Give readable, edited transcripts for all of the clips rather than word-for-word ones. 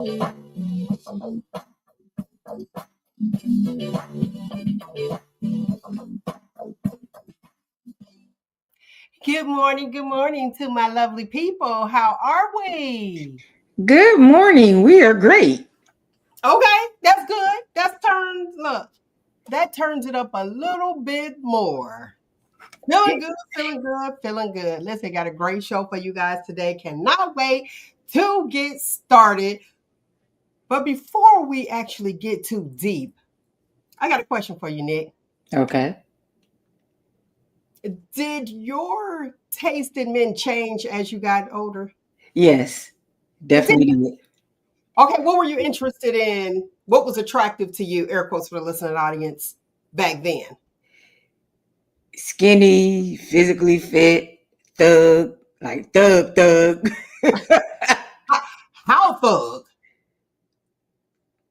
Good morning to my lovely people. How are we? Good morning. We are great. Okay, that's good. That turns it up a little bit more. Feeling good, feeling good, feeling good. Listen, got a great show for you guys today. Cannot wait to get started. But before we actually get too deep, I got a question for you, Nick. Okay. Did your taste in men change as you got older? Yes, It did. definitely did. Okay, what were you interested in? What was attractive to you, air quotes for the listening audience, back then? Skinny, physically fit, thug, like thug, How, how thug?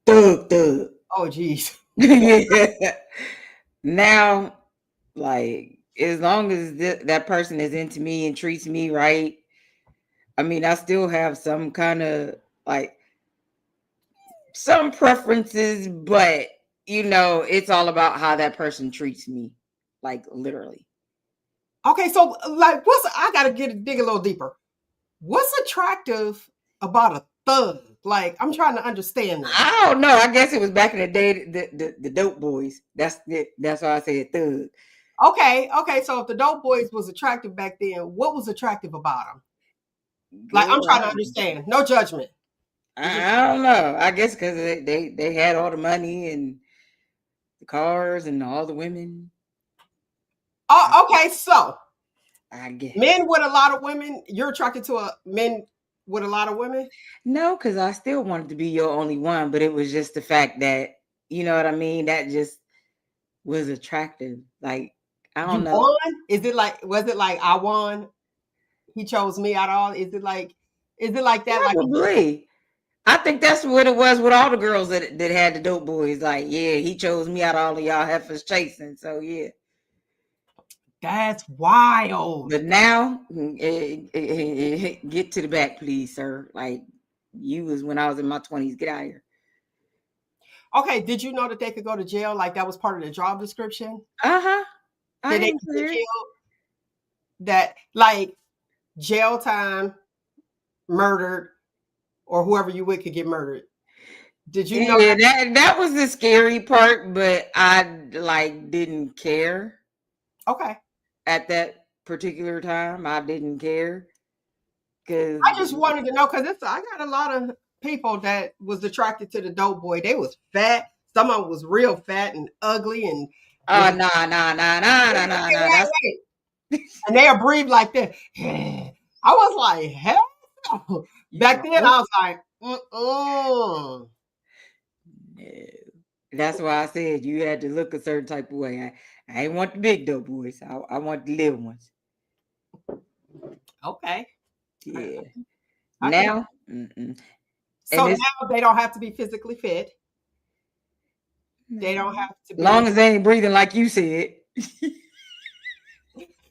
thug. Oh, geez. Now, like, as long as that person is into me and treats me right, I mean, I still have some kind of like some preferences, but it's all about how that person treats me, like literally. Okay, so like, I gotta dig a little deeper. What's attractive about a thug? Like, I'm trying to understand this. I don't know. I guess it was back in the day, the dope boys. That's it. That's why I said thug. Okay. So if the dope boys was attractive back then, what was attractive about them? Like, I'm Girl, trying to understand. No judgment. It's just I don't know. I guess because they had all the money and the cars and all the women. I, oh, okay. So I guess men with a lot of women, you're attracted to a men with a lot of women. no, because I still wanted to be your only one, but it was just the fact that you know what I mean. That just was attractive. Like I don't You know. won? Was it like I won? He chose me out of all. Is it like that? Like Probably. I think that's what it was with all the girls that had the dope boys. Like, yeah, he chose me out of all of y'all heifers chasing. So yeah. that's wild. But now, get to the back, please, sir. Like you was when I was in my 20s. Get out of here. Okay, did you know that they could go to jail? Like that was part of the job description? Uh huh. I That they didn't could get care. killed? That like jail time, murdered, or whoever you with could get murdered. Did you know Yeah, that was the scary part, but I like didn't care that? Okay. at that particular time. I didn't care because I just wanted to know because I got a lot of people that was attracted to the dope boy. They was fat. Some of them was real fat and ugly and was oh nah. That's and they'll breathe like that. I was like, hell no. Back then no. I was like, mm-mm. No. That's why I said you had to look a certain type of way. I ain't want the big dope boys. I want the little ones. Okay. I, Yeah. I can. Now, mm-mm. So And it's now they don't have to be physically fit. They don't have to be long as they ain't breathing like you said.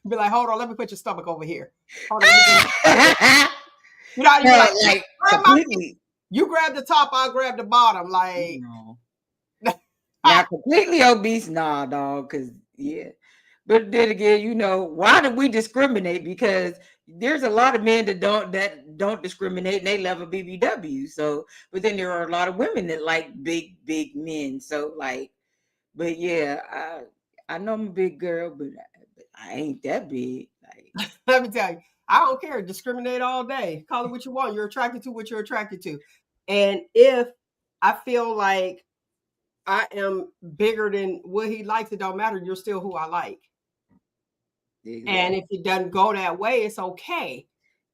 be like, hold on, let me put your stomach over here. Hold on, let me get you know how you be like, Like grab my completely. you grab the top, I'll grab the bottom. Like No. Now completely obese, nah, dog. Cause yeah. But then again, why do we discriminate? Because there's a lot of men that don't discriminate and they love a BBW. So, but then there are a lot of women that like big men. So, like, but yeah, I know I'm a big girl, but I ain't that big. Like, let me tell you, I don't care. Discriminate all day. Call it what you want. You're attracted to what you're attracted to. And if I feel like I am bigger than what he likes, it don't matter. You're still who I like. And exactly if it doesn't go that way, it's okay.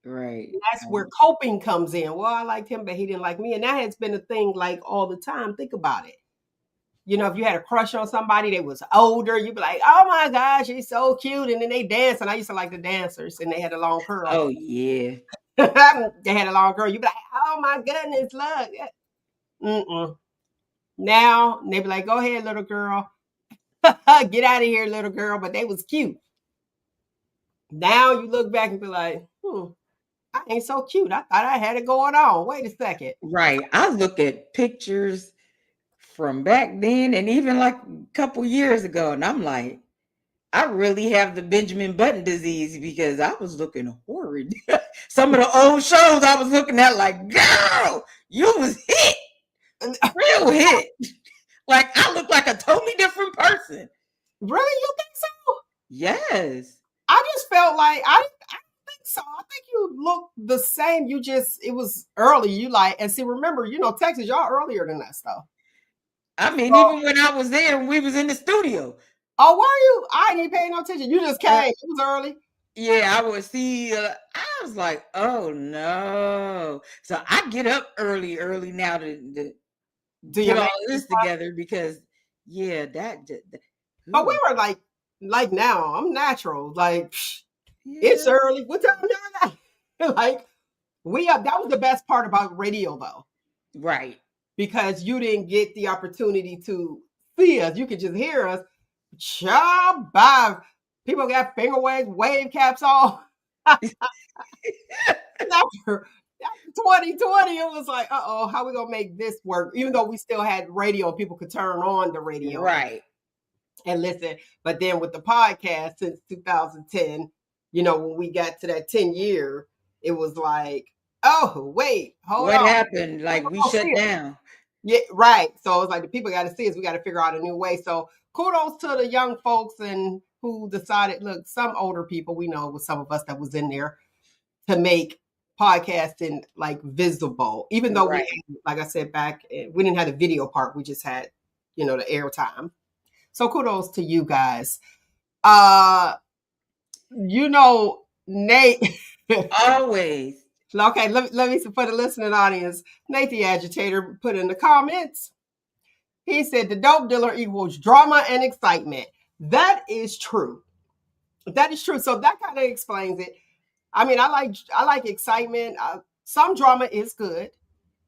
right. That's where coping comes in. Well, I liked him, but he didn't like me. And that has been a thing like all the time. Think about it. You know, if you had a crush on somebody that was older, you'd be like, oh my gosh, she's so cute. And then they dance. And I used to like the dancers and they had a long curl. Oh yeah. They had a long curl. You'd be like, oh my goodness, look. Mm-mm. Now they be like, go ahead, little girl. Get out of here, little girl. But they was cute. Now you look back and be like, I ain't so cute. I thought I had it going on. Wait a second. Right. I look at pictures from back then and even like a couple years ago, and I'm like, I really have the Benjamin Button disease because I was looking horrid. Some of the old shows I was looking at, like, girl, you was hit, real hit. Like I look like a totally different person. Really? You think so? Yes. I just felt like I think so. I think you look the same. You just it was early. You like and see. Remember, Texas, y'all earlier than us though. I mean, So, even when I was there, we was in the studio. oh, were you? I ain't even paying no attention. You just Uh, came. It was early. yeah, I would see. I was like, oh no. So I get up early now to Do get your all man? this together because, yeah, But we ooh, were like now. I'm natural. Like it's yeah, early. What time y'all got? Like we up. That was the best part about radio though, right. because you didn't get the opportunity to see us. You could just hear us. Child, bye. People got finger waves, wave caps on. after 2020, it was like, uh-oh, how we gonna make this work? Even though we still had radio, people could turn on the radio Right. and listen. But then with the podcast since 2010, when we got to that 10 year, it was like, oh, wait, hold What on. happened? Like People we gonna shut see us. down. Yeah, right. So it's like the people got to see us. We got to figure out a new way. So kudos to the young folks and who decided, look, some older people, we know with some of us that was in there to make podcasting like visible, even though we, Right. like I said, back, we didn't have the video part. We just had, the airtime. So kudos to you guys. Uh, Nate. Always. Okay, let me for the listening audience. Nate the agitator put in the comments. He said the dope dealer equals drama and excitement. That is true. That is true. So that kind of explains it. I mean, I like excitement. Some drama is good.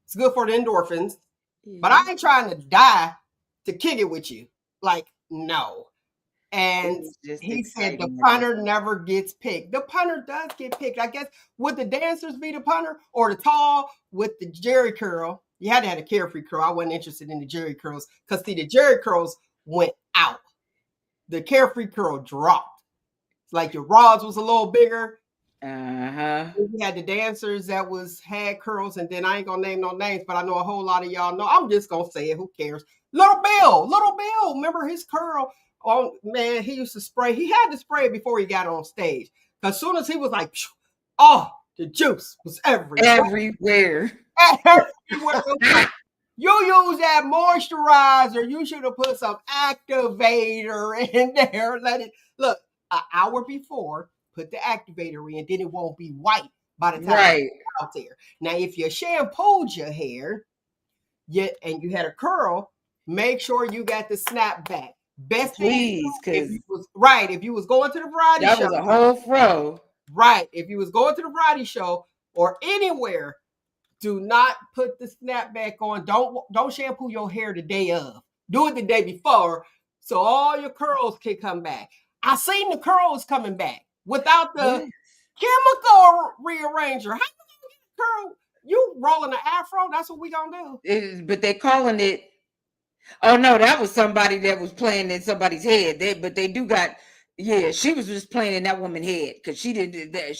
It's good for the endorphins. But Yeah. I ain't trying to die to kick it with you. Like, no. It And was just he said the exciting at the punter time. never gets picked. The punter does get picked. I guess would the dancers be the punter or the tall with the Jerry curl? You had to have a carefree curl. I wasn't interested in the Jerry curls because see the Jerry curls went out. The carefree curl dropped. It's like your rods was a little bigger. Uh-huh. We had the dancers that had curls, and then I ain't gonna name no names, but I know a whole lot of y'all know. I'm just gonna say it. Who cares? Little Bill. Remember his curl? Oh man, he used to spray. He had to spray it before he got on stage. As soon as he was like, oh, the juice was everywhere. Everywhere. Everywhere. It was like, you use that moisturizer. You should have put some activator in there. Let it look an hour before. Put the activator in, then it won't be white by the time Right. it's out there. Now, if you shampooed your hair, and you had a curl, make sure you got the snap back. Best thing to do Please, if because you was right, if you was going to the variety that show, was a whole fro. right? If you was going to the variety show or anywhere, do not put the snapback on. Don't shampoo your hair the day of. Do it the day before, so all your curls can come back. I seen the curls coming back without the Yeah. chemical rearranger. How you gonna get a curl? You rolling an afro? That's what we gonna do. But they calling it. Oh no, that was somebody that was playing in somebody's head. But they do got. Yeah, she was just playing in that woman's head because she did that.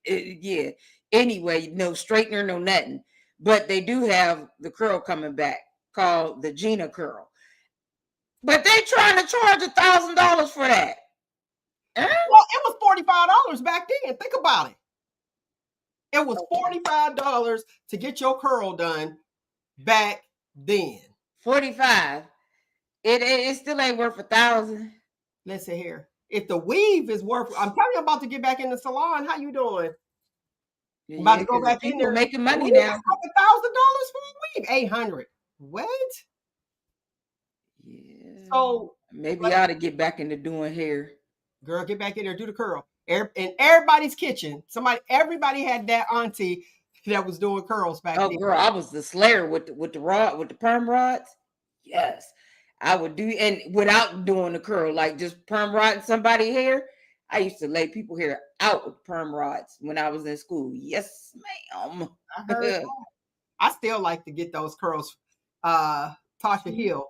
Yeah. Anyway, no straightener, no nothing. But they do have the curl coming back called the Gina curl. But they trying to charge $1,000 for that. Huh? Well, it was $45 back then. Think about it. It was Okay. $45 to get your curl done back then. 45. It still ain't worth 1,000. Listen here. If the weave is worth, I'm telling you, I'm about to get back in the salon. How you doing? I'm about Yeah, to go because back in people there. making The money weave is now. $1,000 for a weave. 800. What? Yeah. So, Maybe like, I ought to get back into doing hair. girl, get back in there, do the curl. In everybody's kitchen, everybody had that auntie that was doing curls back Oh then. girl, I was the slayer with the rod with the perm rods. Yes. I would do and without doing the curl, like just perm rodding somebody hair. I used to lay people hair out with perm rods when I was in school. Yes, ma'am. I heard. I still like to get those curls, Tasha Hill.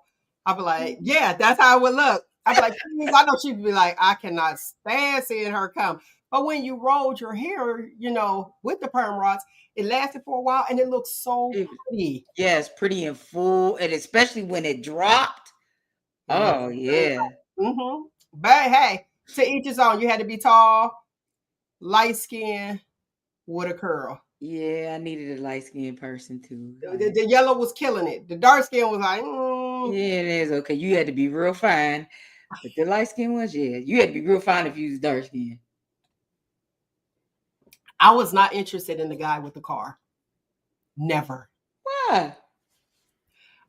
I'd be like, yeah, that's how it would look. I'd be like, please. I know she'd be like, I cannot stand seeing her come. But when you rolled your hair, with the perm rods, it lasted for a while and it looked so It- pretty. yes, pretty and full, and especially when it dropped. It looks Oh good. yeah. But hey, to each his own. You had to be tall, light skin with a curl. Yeah, I needed a light skinned person too. The yellow was killing it. The dark skin was like, Yeah, it is okay. You had to be real fine. But the light skin ones, yeah. You had to be real fine if you was dark skin. I was not interested in the guy with the car. Never. Why?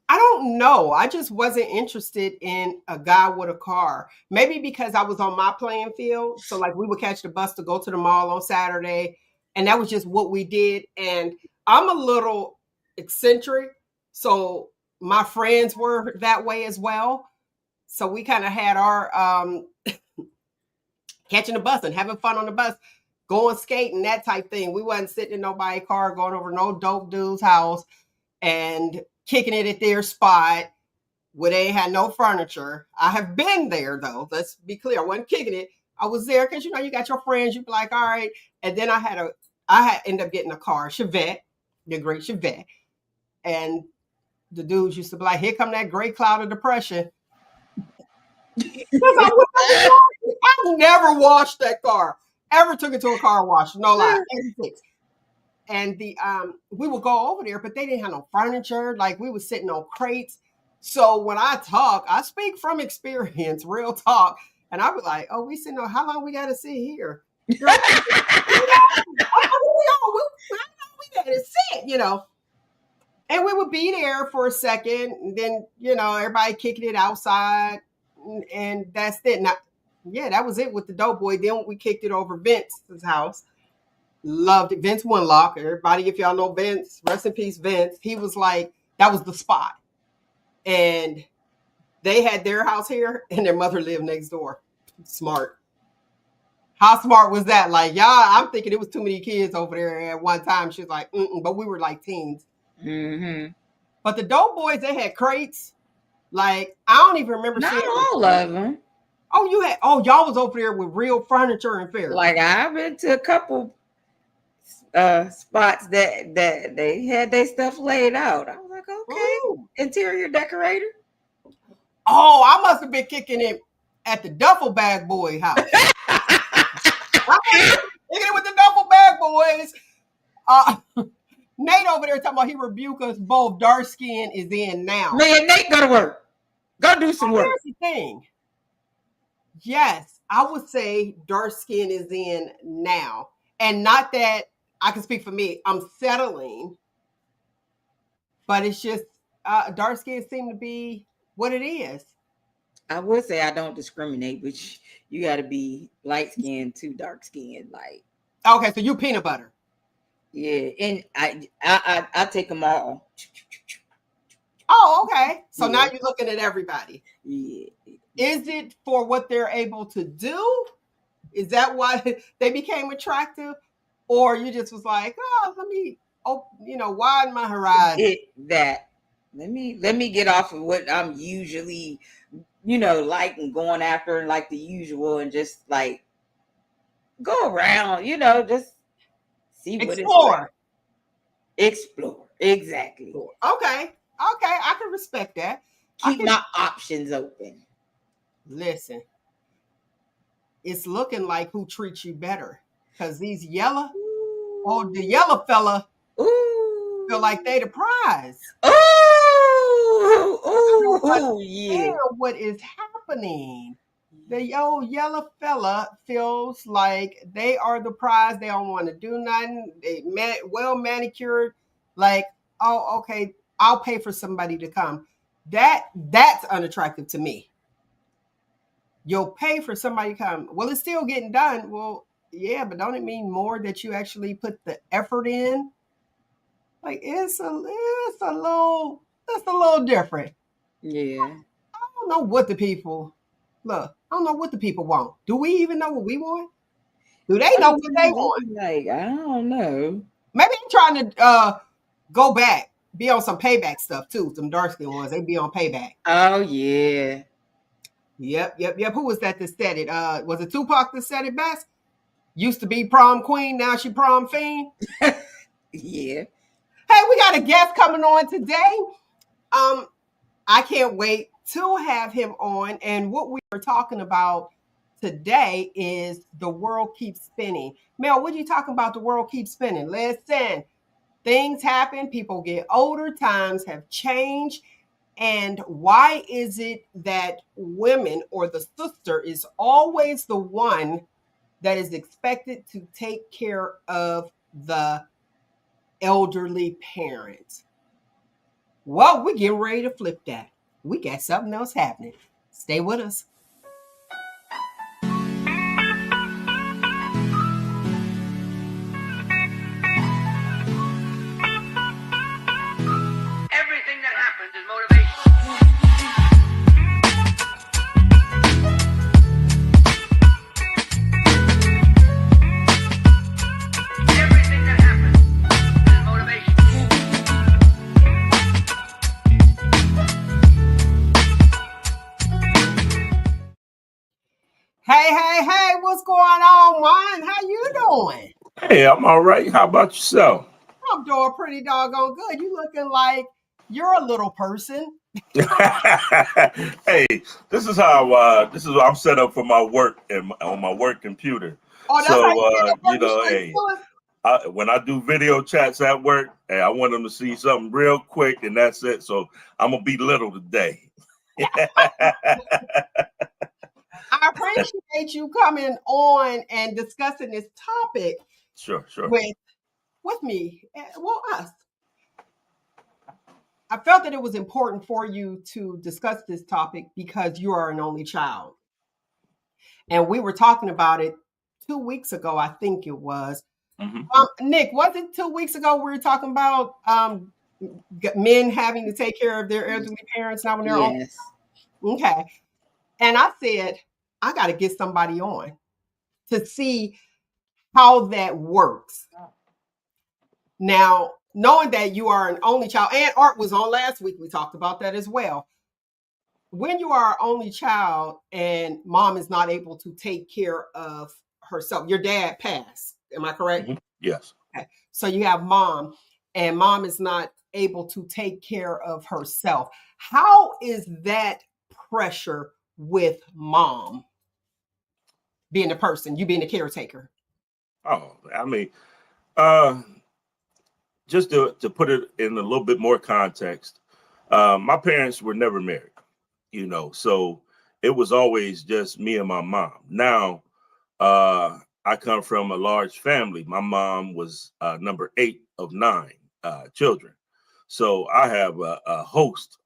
I don't know. I just wasn't interested in a guy with a car. Maybe because I was on my playing field. So, like, we would catch the bus to go to the mall on Saturday, and that was just what we did. And I'm a little eccentric. So, my friends were that way as well. So, we kind of had our catching the bus and having fun on the bus, going skating, that type thing. We wasn't sitting in nobody's car, going over no dope dude's house and kicking it at their spot where they had no furniture. I have been there though. Let's be clear. I wasn't kicking it. I was there because you got your friends. You'd be like, all right. And then I had ended up getting a car, Chevette, the great Chevette. And the dudes used to be like, here come that great cloud of depression. I never washed that car. Ever took it to a car wash. No lie. 86. And we would go over there, but they didn't have no furniture. Like, we were sitting on crates. So when I talk, I speak from experience, real talk. And I was like, oh, we sitting on, how long we got to sit here? Girl, we got to sit. And we would be there for a second. And then, everybody kicking it outside. And that's it. Now, yeah, that was it with the dope boy. Then we kicked it over Vince's house. Loved it. Vince Winlock. Everybody, if y'all know Vince, rest in peace, Vince. He was like, that was the spot. And they had their house here and their mother lived next door. Smart. How smart was that? Like, y'all, I'm thinking it was too many kids over there at one time. She was like, but we were like teens. Mm-hmm. But the dope boys, they had crates. Like, I don't even remember Not seeing all of them. Oh, y'all was over there with real furniture and fair. Like, I've been to a couple spots that they had their stuff laid out. I was like, okay, interior decorator. Oh, I must have been kicking it at the Duffel Bag Boy house. I was kicking it with the Duffel Bag Boys. Nate over there talking about he rebuked us both. Dark skin is in now. Man, Nate, go to work. Go do some work. Here's the thing. Yes, I would say dark skin is in now. And not that I can speak for me. I'm settling. But it's just dark skin seem to be what it is. I would say I don't discriminate, but you got to be light skinned to dark skinned. Like, okay, so you peanut butter. Yeah, and I take them all. Oh, okay. So now you're looking at everybody. Yeah. Is it for what they're able to do? Is that why they became attractive? Or you just was like, oh, let me, widen my horizon. Let me get off of what I'm usually, like and going after and like the usual and just like go around, just see what it's like. Explore. Exactly. Okay. I can respect that. Keep my options open. Listen, it's looking like who treats you better. Because these the yellow fella feel like they the prize. Oh, yeah. What is happening? The yellow fella feels like they are the prize. They don't want to do nothing. They well manicured. Like, oh, okay, I'll pay for somebody to come. That's unattractive to me. You'll pay for somebody to come. Well, it's still getting done. Well, yeah, but don't it mean more that you actually put the effort in? Like, it's a little different. Yeah. I don't know what the people Look, I don't know what the people want. Do we even know what we want? Do they know Sometimes what they they want? be like, I don't know. Maybe they're trying to go back, be on some payback stuff too. Some dark skin ones, they be on payback. Oh yeah. Yep. Who was that said it? Was it Tupac that said it best? Used to be prom queen, now she prom fiend. Yeah. Hey, we got a guest coming on today. I can't wait to have him on. And what we are talking about today is the world keeps spinning. Mel, what are you talking about? The world keeps spinning. Listen, things happen, people get older, times have changed. And why is it that women or the sister is always the one that is expected to take care of the elderly parent? Well, we're getting ready to flip that. We got something else happening. Stay with us. Everything that happens is motivation. Everything that happens is motivation. Hey, what's going on, Juan? How you doing? Hey, I'm all right. How about yourself? I'm doing pretty doggone good. You looking like you're a little person. Hey, this is how I'm set up for my work and on my work computer. Oh, that's how So you get it working straight hey, to it? when I do video chats at work, hey, I want them to see something real quick, and that's it. So I'm gonna be little today. I appreciate you coming on and discussing this topic Sure. with me. Well, us. I felt that it was important for you to discuss this topic because you are an only child. And we were talking about it 2 weeks ago, I think it was. Hmm. Nick, was it 2 weeks ago we were talking about men having to take care of their elderly parents now when they're on? Yes. Okay. And I said, I got to get somebody on to see how that works. Now, knowing that you are an only child, and Art was on last week, we talked about that as well. When you are an only child and mom is not able to take care of herself, your dad passed. Am I correct? Yes. Okay. So you have mom, and mom is not able to take care of herself. How is that pressure with mom being the person, you being the caretaker? Oh, I mean, uh, just to put it in a little bit more context, my parents were never married, so it was always just me and my mom. Now, I come from a large family. My mom was number 8 of 9 children. So I have a host,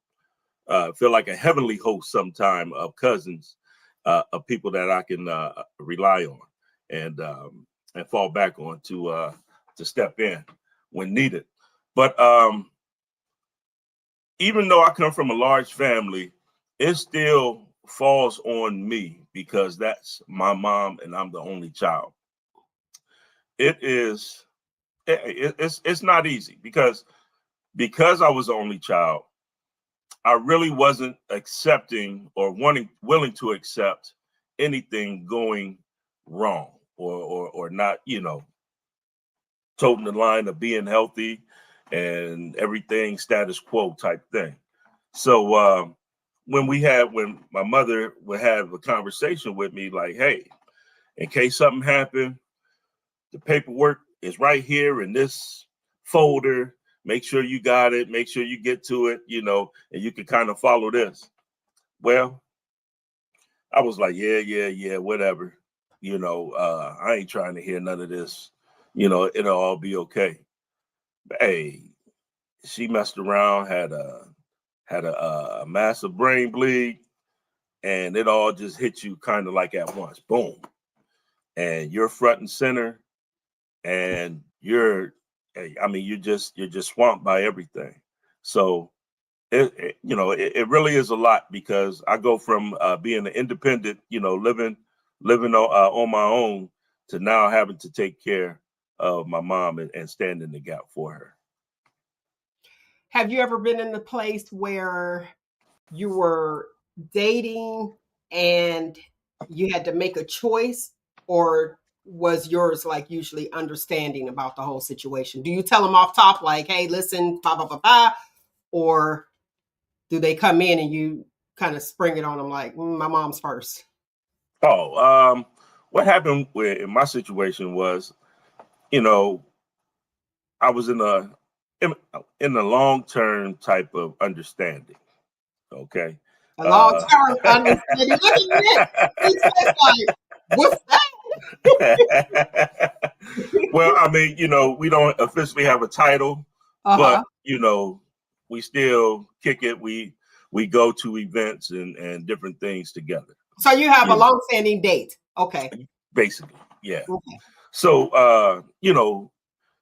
feel like a heavenly host sometime of cousins, of people that I can rely on and fall back on to step in when needed. But even though I come from a large family, it still falls on me because that's my mom and I'm the only child. It is it's not easy because I was the only child. I really wasn't accepting or willing to accept anything going wrong or not, toting the line of being healthy and everything status quo type thing. So when my mother would have a conversation with me, like, hey, in case something happened, the paperwork is right here in this folder. Make sure you got it. Make sure you get to it, and you can kind of follow this. Well, I was like, yeah, whatever. I ain't trying to hear none of this. It'll all be okay. But, hey, she messed around, had a massive brain bleed, and it all just hit you kind of like at once. Boom. And you're front and center, and you're just swamped by everything. So it really is a lot, because I go from being an independent, living on my own, to now having to take care of my mom and stand in the gap for her. Have you ever been in the place where you were dating and you had to make a choice, or was yours like usually understanding about the whole situation? Do you tell them off top, like, hey, listen, blah, blah, blah, blah, or do they come in and you kind of spring it on them like, my mom's first? Oh, what happened in my situation was, you know, I was in a long term type of understanding. Okay. A long term understanding. Look at this. It's just like, what's Well, that? I mean, we don't officially have a title, but Uh-huh. we still kick it. We go to events and different things together. So you have a You know, long-standing date. Okay. basically, yeah. Okay. So,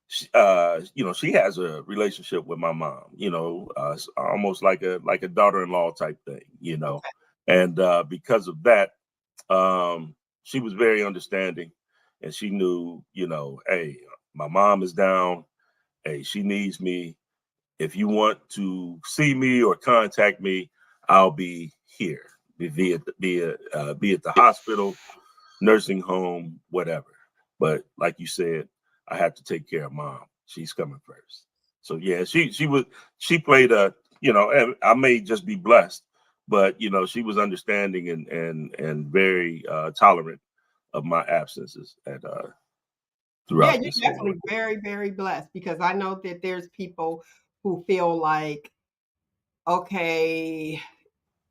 she has a relationship with my mom. It's almost like a daughter-in-law type thing. Okay. And because of that, she was very understanding, and she knew, hey, my mom is down. Hey, she needs me. If you want to see me or contact me, I'll be here. Be at the hospital, nursing home, whatever. But like you said, I have to take care of mom. She's coming first. So yeah, she played and I may just be blessed, but she was understanding and very tolerant of my absences at Yeah, throughout this you're whole definitely very, very blessed, because I know that there's people who feel like, okay,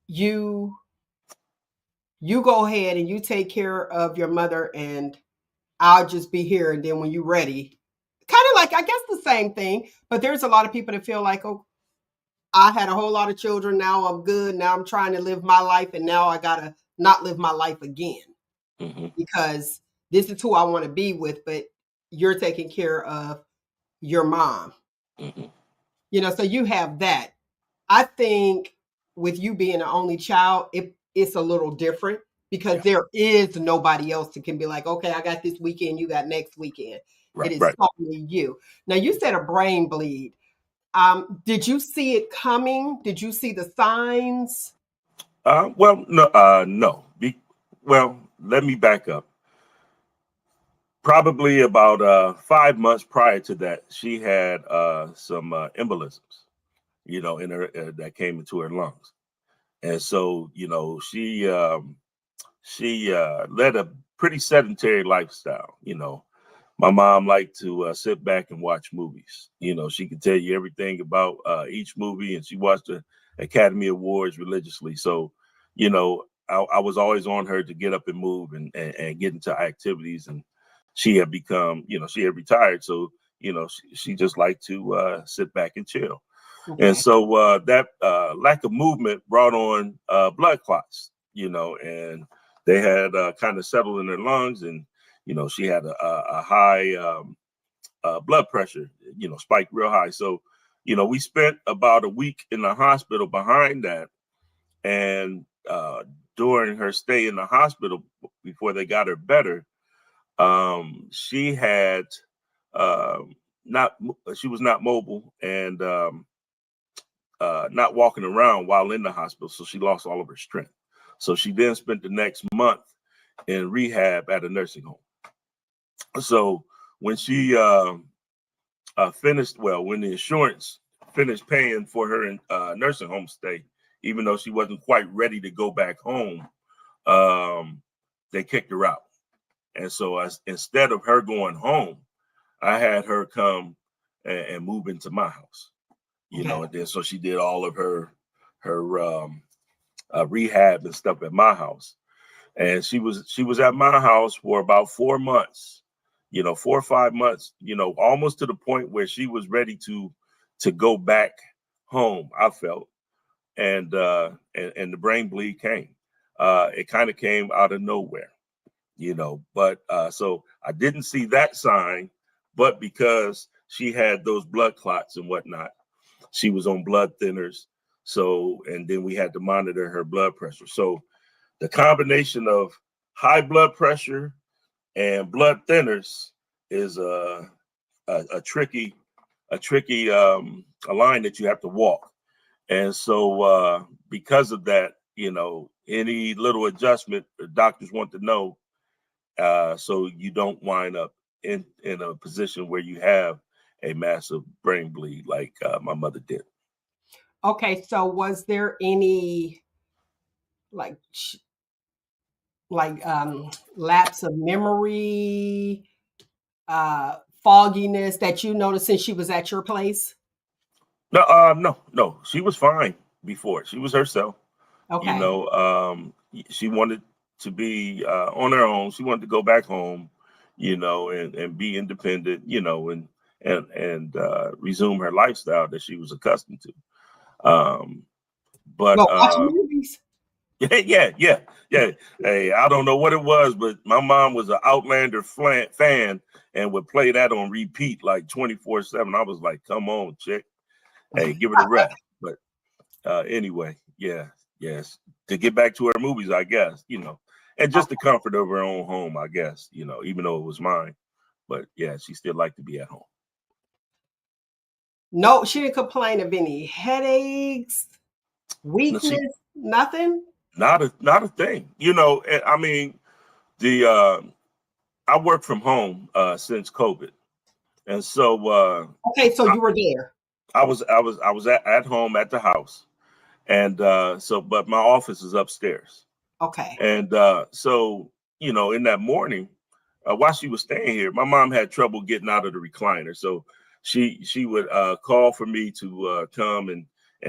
you you go ahead and you take care of your mother and I'll just be here, and then when you're ready. Kind of like, I guess, the same thing, but there's a lot of people that feel like, oh, I had a whole lot of children, now I'm good, now I'm trying to live my life, and now I got to not live my life again, hmm because this is who I want to be with, but you're taking care of your mom. hmm So you have that. I think with you being an only child, it's a little different, because Yeah. there is nobody else that can be like, okay, I got this weekend, you got next weekend. It Right. is Right. totally you. Now, you said a brain bleed. Did you see it coming? Did you see the signs? Well, no, no. Well, let me back up. Probably about 5 months prior to that, she had some embolisms, in her that came into her lungs, and so she led a pretty sedentary lifestyle. My mom liked to sit back and watch movies. She could tell you everything about each movie, and she watched the Academy Awards religiously. So, I was always on her to get up and move and get into activities. And she had become, she had retired. So, she just liked to sit back and chill. And Okay. so that lack of movement brought on blood clots, and they had kind of settled in her lungs. And she had a high blood pressure, spiked real high. So, we spent about a week in the hospital behind that. And during her stay in the hospital, before they got her better, she had not, she was not mobile, and not walking around while in the hospital. So she lost all of her strength. So she then spent the next month in rehab at a nursing home. So when she finished, well, when the insurance finished paying for her nursing home stay, even though she wasn't quite ready to go back home, they kicked her out. And so instead of her going home, I had her come and move into my house, Okay. and then so she did all of her rehab and stuff at my house. And she was at my house for about 4 months, 4 or 5 months, almost to the point where she was ready to go back home, I felt. And the brain bleed came. It kind of came out of nowhere, but so I didn't see that sign. But because she had those blood clots and whatnot, she was on blood thinners. So, and then we had to monitor her blood pressure. So the combination of high blood pressure and blood thinners is a tricky a line that you have to walk. And so because of that, any little adjustment the doctors want to know, so you don't wind up in a position where you have a massive brain bleed like my mother did. Okay, so was there any like lapse of memory, fogginess that you noticed since she was at your place? No. She was fine before. She was herself. Okay. She wanted to be on her own. She wanted to go back home, and be independent, and resume her lifestyle that she was accustomed to. But Well, watch movies. yeah. Hey, I don't know what it was, but my mom was an Outlander fan and would play that on repeat like 24/7. I was like, come on, chick. Hey, give it a rest. But anyway, yes. To get back to her movies, I guess, and just the comfort of her own home, I guess, even though it was mine. But yeah, she still liked to be at home. No, she didn't complain of any headaches, weakness, nothing. Not a thing. I mean, I work from home since COVID. And so Okay, so you were there. I was at home at the house. And but my office is upstairs. Okay. And so, in that morning, while she was staying here, my mom had trouble getting out of the recliner. So she would call for me to come and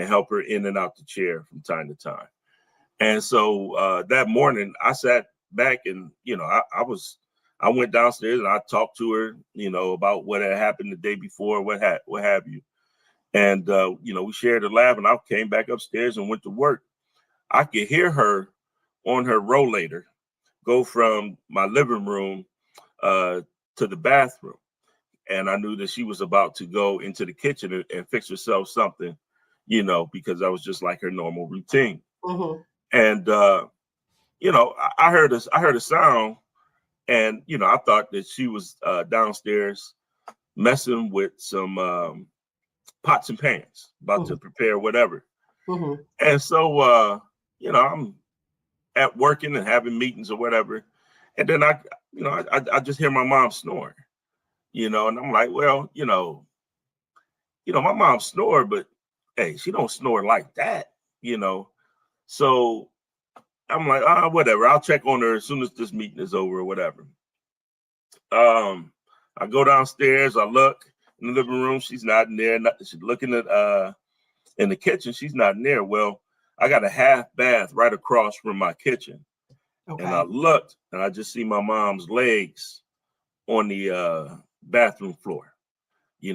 help her in and out the chair from time to time. And so that morning I sat back and, I went downstairs and I talked to her, about what had happened the day before, what have you. And, we shared a laugh, and I came back upstairs and went to work. I could hear her on her rollator go from my living room to the bathroom. And I knew that she was about to go into the kitchen and fix herself something, because that was just like her normal routine. Mm-hmm. And, I heard a sound, and, I thought that she was downstairs messing with some pots and pans, about to prepare whatever. Mm-hmm. And so, I'm at working and having meetings or whatever. And then I just hear my mom snoring, and I'm like, well, my mom snore, but hey, she don't snore like that, So I'm like, whatever. I'll check on her as soon as this meeting is over or whatever. I go downstairs, I look in the living room, she's not in there. She's looking at in the kitchen, she's not in there. Well, I got a half bath right across from my kitchen. Okay. And I looked and I just see my mom's legs on the bathroom floor.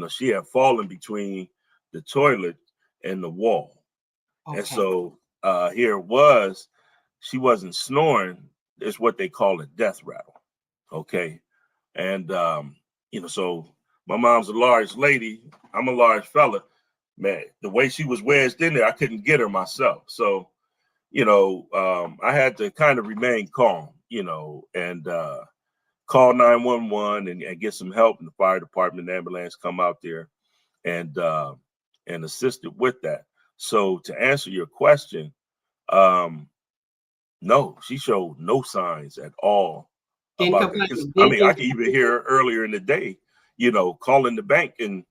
She had fallen between the toilet and the wall. Okay. And so here it was, she wasn't snoring. It's what they call a death rattle. Okay. And, so my mom's a large lady. I'm a large fella. Man, the way she was wedged in there, I couldn't get her myself. So, I had to kind of remain calm, and call 911 and get some help. And the fire department and ambulance come out there and assisted with that. So to answer your question, no, she showed no signs at all about it. 'Cause, I mean, I can even hear her earlier in the day, calling the bank and,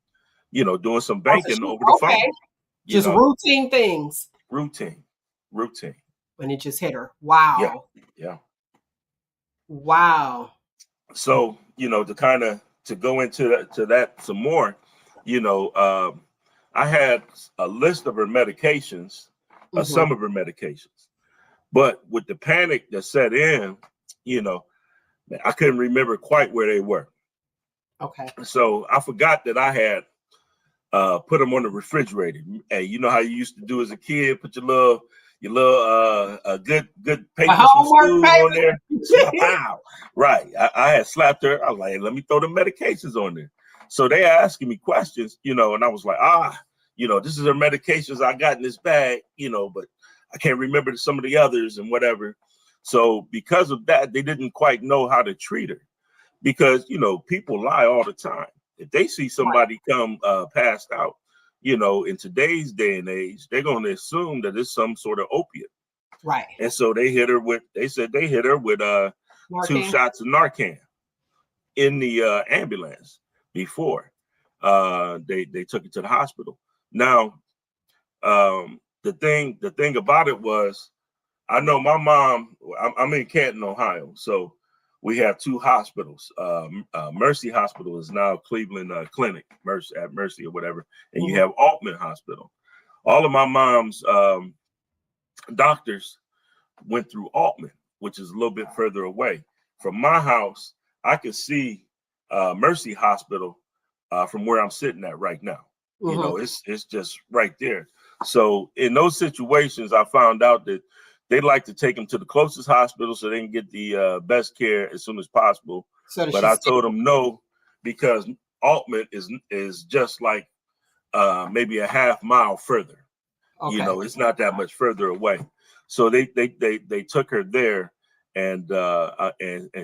doing some banking over the phone. Just routine things. Routine. And it just hit her. Wow. Yeah. Wow. So, to go into that some more, I had a list of her medications, some of her medications, but with the panic that set in, I couldn't remember quite where they were. Okay. So I forgot that I had put them on the refrigerator. Hey, you know how you used to do as a kid, put your little good papers from school on there. Wow. Right. I had slapped her. I was like, hey, let me throw the medications on there. So they asking me questions, and I was like, this is her medications I got in this bag, but I can't remember some of the others and whatever. So because of that, they didn't quite know how to treat her because, people lie all the time. If they see somebody come passed out, in today's day and age, they're going to assume that it's some sort of opiate. Right. And so they hit her with 2 Narcan. shots of Narcan in the ambulance before they took it to the hospital. Now, the thing about it was, I know my mom, I'm in Canton, Ohio. So we have 2 hospitals. Mercy Hospital is now Cleveland Clinic, Mercy or whatever. And you have Altman Hospital. All of my mom's doctors went through Altman, which is a little bit further away. From my house, I could see Mercy Hospital from where I'm sitting at right now. It's just right there. So in those situations, I found out that they'd like to take them to the closest hospital so they can get the best care as soon as possible. But I told them no, because Altman is just like maybe a half mile further. Okay. It's not that much further away. So they took her there, and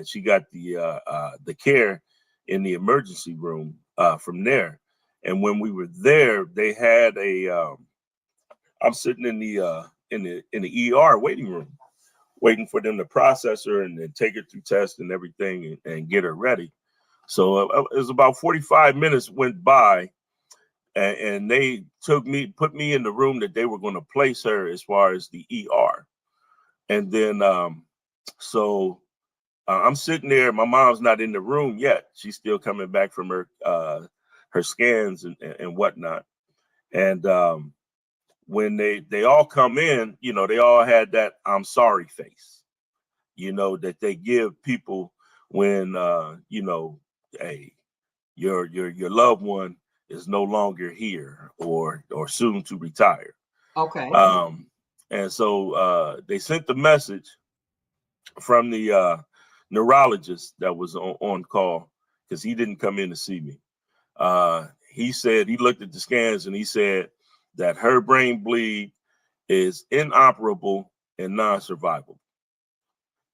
she got the care in the emergency room from there. And when we were there, they had I'm sitting in the ER waiting room, waiting for them to process her and then take her through tests and everything and get her ready. So it was about 45 minutes went by, and they put me in the room that they were going to place her as far as the ER. And then I'm sitting there. My mom's not in the room yet. She's still coming back from her scans and whatnot. And when they all come in, they all had that I'm sorry face, that they give people when hey, your loved one is no longer here or soon to retire. Okay. And so they sent the message from the neurologist that was on call, because he didn't come in to see me. He said he looked at the scans and he said that her brain bleed is inoperable and non-survivable.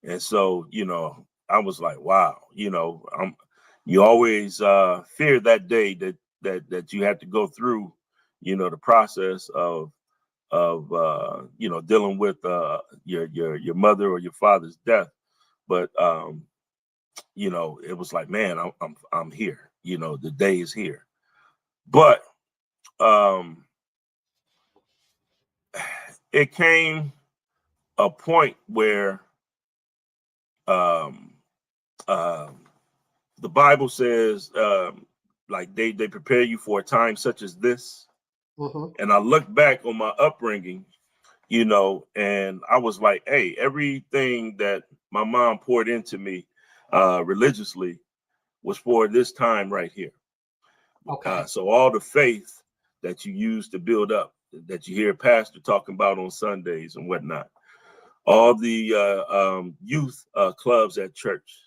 And so, I was like, wow, you always fear that day that you have to go through, the process of dealing with your mother or your father's death. But it was like, man, I'm here. The day is here. But it came a point where the Bible says like they prepare you for a time such as this. And I look back on my upbringing, and I was like, hey, everything that my mom poured into me religiously was for this time right here. Okay. So all the faith that you use to build up, that you hear pastor talking about on Sundays and whatnot, all the youth clubs at church.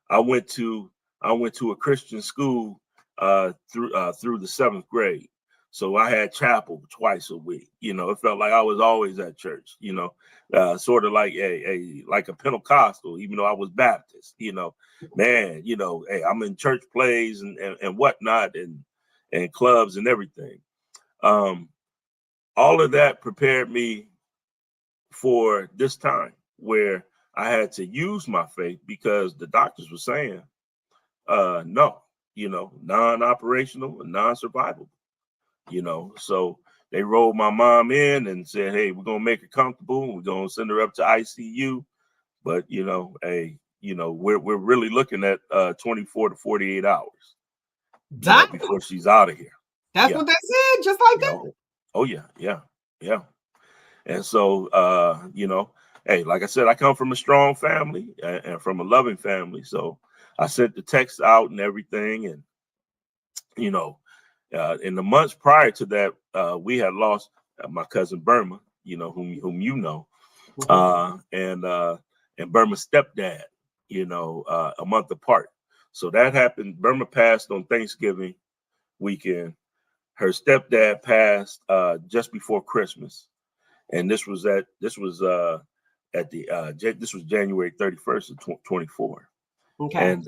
I went to a Christian school through the 7th grade. So I had chapel twice a week. It felt like I was always at church, sort of like like a Pentecostal, even though I was Baptist, man, hey, I'm in church plays and whatnot and clubs and everything. All of that prepared me for this time where I had to use my faith, because the doctors were saying, no, non-operational and non-survivable. So they rolled my mom in and said, hey, we're going to make her comfortable. We're going to send her up to ICU. But, hey, we're really looking at 24 to 48 hours before she's out of here. That's what they said, just like that. Oh, yeah. Yeah. And so, hey, like I said, I come from a strong family and from a loving family. So I sent the text out and everything. And, in the months prior to that, we had lost my cousin Burma, whom you know, and Burma's stepdad, a month apart. So that happened. Burma passed on Thanksgiving weekend. her stepdad passed just before Christmas, and this was January 31st of 24. Okay. And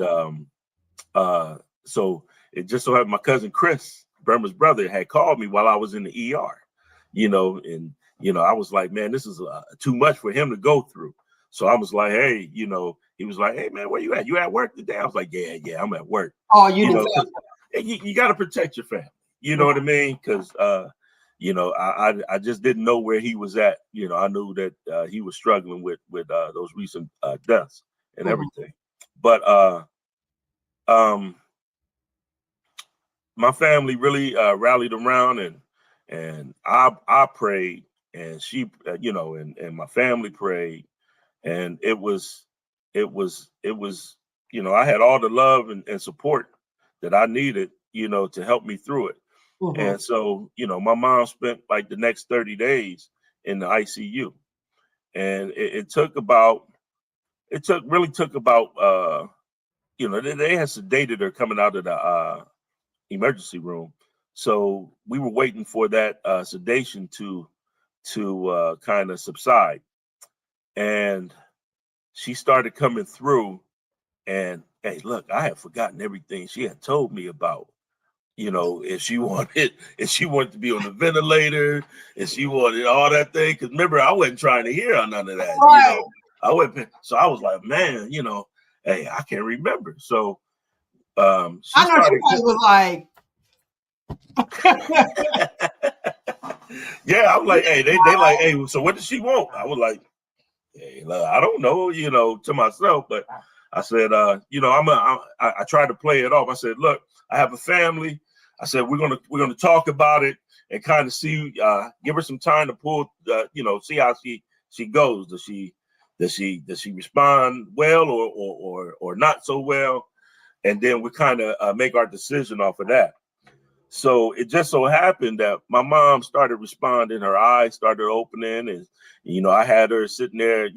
so it just so happened my cousin Chris, Burma's brother, had called me while I was in the ER, and I was like, man, this is too much for him to go through. So I was like, hey, he was like, hey man, where you at? You at work today? I was like, yeah, I'm at work. Oh, you didn't tell him. You got to protect your family. You know what I mean? Because I just didn't know where he was at. I knew that he was struggling with those recent deaths and everything. But my family really rallied around, and I prayed, and she, and my family prayed, and it was, I had all the love and support that I needed, to help me through it. And so, my mom spent like the next 30 days in the ICU, and it took about, they had sedated her coming out of the emergency room. So we were waiting for that sedation to kind of subside. And she started coming through, and hey, look, I had forgotten everything she had told me about. If she wanted to be on the ventilator, if she wanted all that thing. Because remember, I wasn't trying to hear none of that. Right. I went. So I was like, man, hey, I can't remember. So she I know she started. probably was like, yeah, I was like, hey, they like, hey, so what does she want? I was like, hey, look, I don't know, to myself, but I said, I tried to play it off. I said, look, I have a family. I said, we're gonna talk about it and kind of see, give her some time to pull, see how she goes. Does she respond well or not so well? And then we kind of make our decision off of that. So it just so happened that my mom started responding. Her eyes started opening, and I had her sitting there,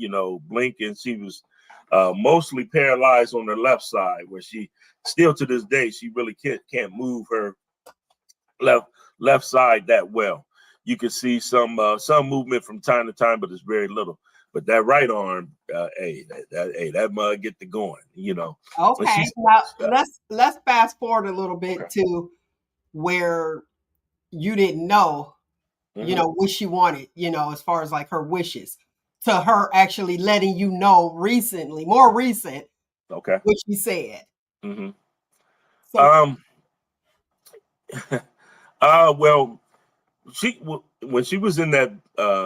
blinking. She was mostly paralyzed on her left side, where she still to this day she really can't move her left side that well. You can see some movement from time to time, but it's very little. But that right arm, that mug get to going, okay. Now let's fast forward a little bit to where you didn't know, what she wanted, as far as like her wishes, to her actually letting you know more recent, Okay. what she said. Mm-hmm. So, Well, when she was in that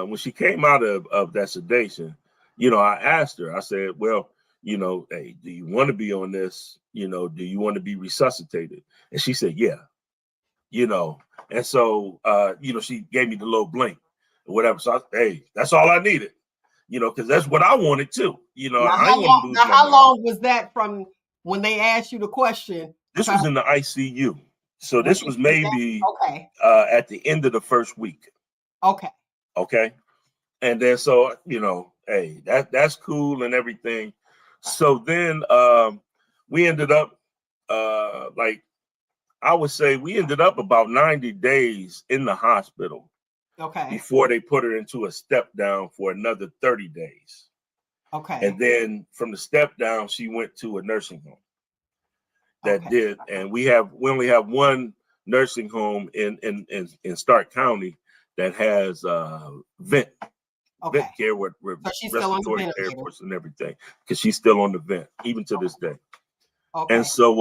when she came out of that sedation, I asked her. I said, well, hey, do you want to be on this? Do you want to be resuscitated? And she said, yeah. And so she gave me the little blink or whatever. So hey, that's all I needed, because that's what I wanted too. I didn't want to lose my how mom. long was that from when they asked you the question? This was in the ICU. So this was maybe at the end of the first week. Okay. Okay. And then so, hey, that's cool and everything. So then we ended up like I would say we ended up about 90 days in the hospital. Okay. Before they put her into a step down for another 30 days. Okay. And then from the step down, she went to a nursing home and we only have one nursing home in Stark County that has vent care with so she's still on the respiratory ventilator care and everything, because she's still on the vent even to this day. Okay. And so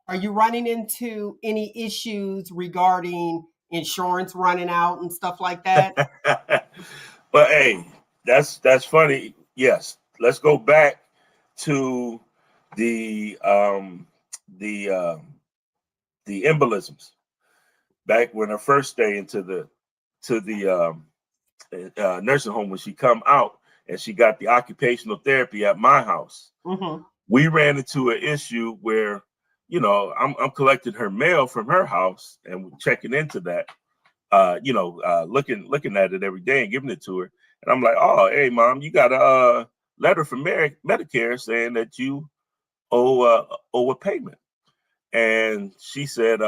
are you running into any issues regarding insurance running out and stuff like that? But hey, that's funny. Yes, let's go back to the embolisms. Back when her first stay into the nursing home, when she come out and she got the occupational therapy at my house, we ran into an issue where, I'm collecting her mail from her house and checking into that, looking at it every day and giving it to her. And I'm like, oh, hey, mom, you got a letter from Medicare saying that you owe a payment. And she said,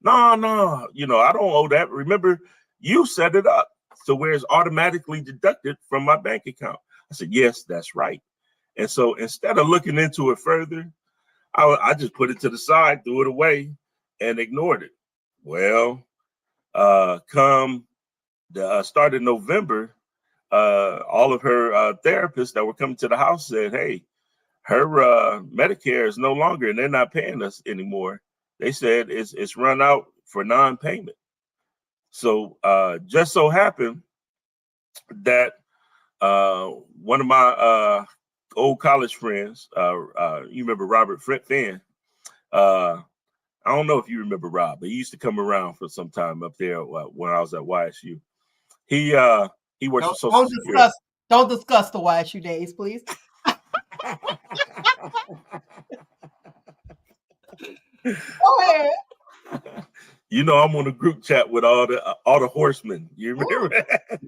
No, I don't owe that. Remember, you set it up so where it's automatically deducted from my bank account. I said, yes, that's right. And so instead of looking into it further, I just put it to the side, threw it away, and ignored it. Well, come the start of November, all of her therapists that were coming to the house said, hey, her Medicare is no longer, and they're not paying us anymore. They said it's run out for non-payment. So just so happened that one of my old college friends, you remember Robert Finn? I don't know if you remember Rob, but he used to come around for some time up there when I was at YSU. He works for Social Security. Don't discuss the YSU days, please. Go ahead. I'm on a group chat with all the horsemen. You remember that?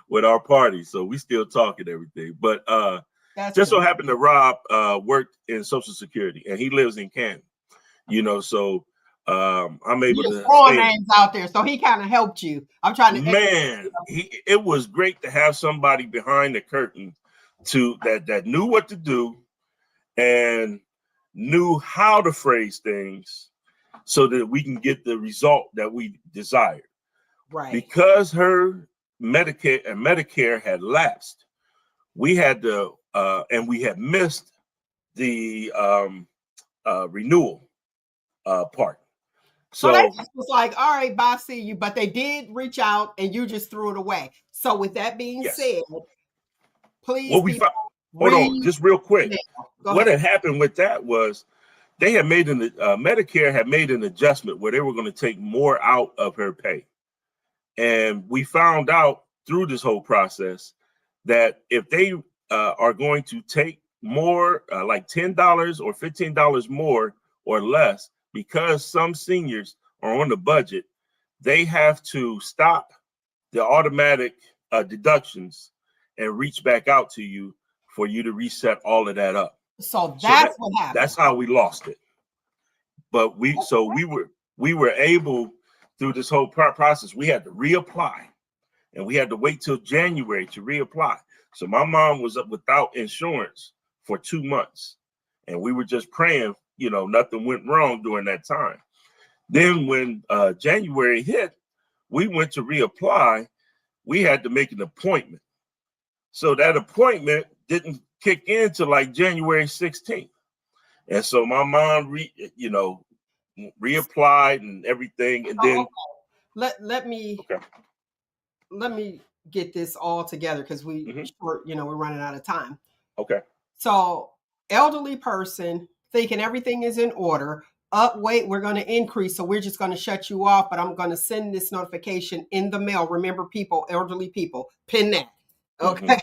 With our party, so we still talk and everything. But just so happened that Rob worked in Social Security, and he lives in Canton. So I'm able to throw names out there. So he kind of helped you. I'm trying to. Man, it was great to have somebody behind the curtain that knew what to do and knew how to phrase things so that we can get the result that we desired. Right. Because her Medicare had lapsed, we had to and we had missed the renewal part. So they just was like, all right, bye, see you. But they did reach out and you just threw it away. So with that being said, please. Hold on, just real quick. What had happened with that was they had made Medicare had made an adjustment where they were going to take more out of her pay. And we found out through this whole process that if they are going to take more, like $10 or $15 more or less, because some seniors are on the budget, they have to stop the automatic deductions and reach back out to you for you to reset all of that up. So that's what happened. That's how we lost it. But we were able, through this whole process, we had to reapply, and we had to wait till January to reapply. So my mom was up without insurance for 2 months, and we were just praying, nothing went wrong during that time. Then when January hit, we went to reapply. We had to make an appointment. So that appointment didn't kick in till like January 16th. And so my mom, reapplied and everything. And then let me get this all together because we're running out of time. Okay. So elderly person thinking everything is in order. Wait, we're going to increase. So we're just going to shut you off, but I'm going to send this notification in the mail. Remember, people, elderly people, pin that. Okay.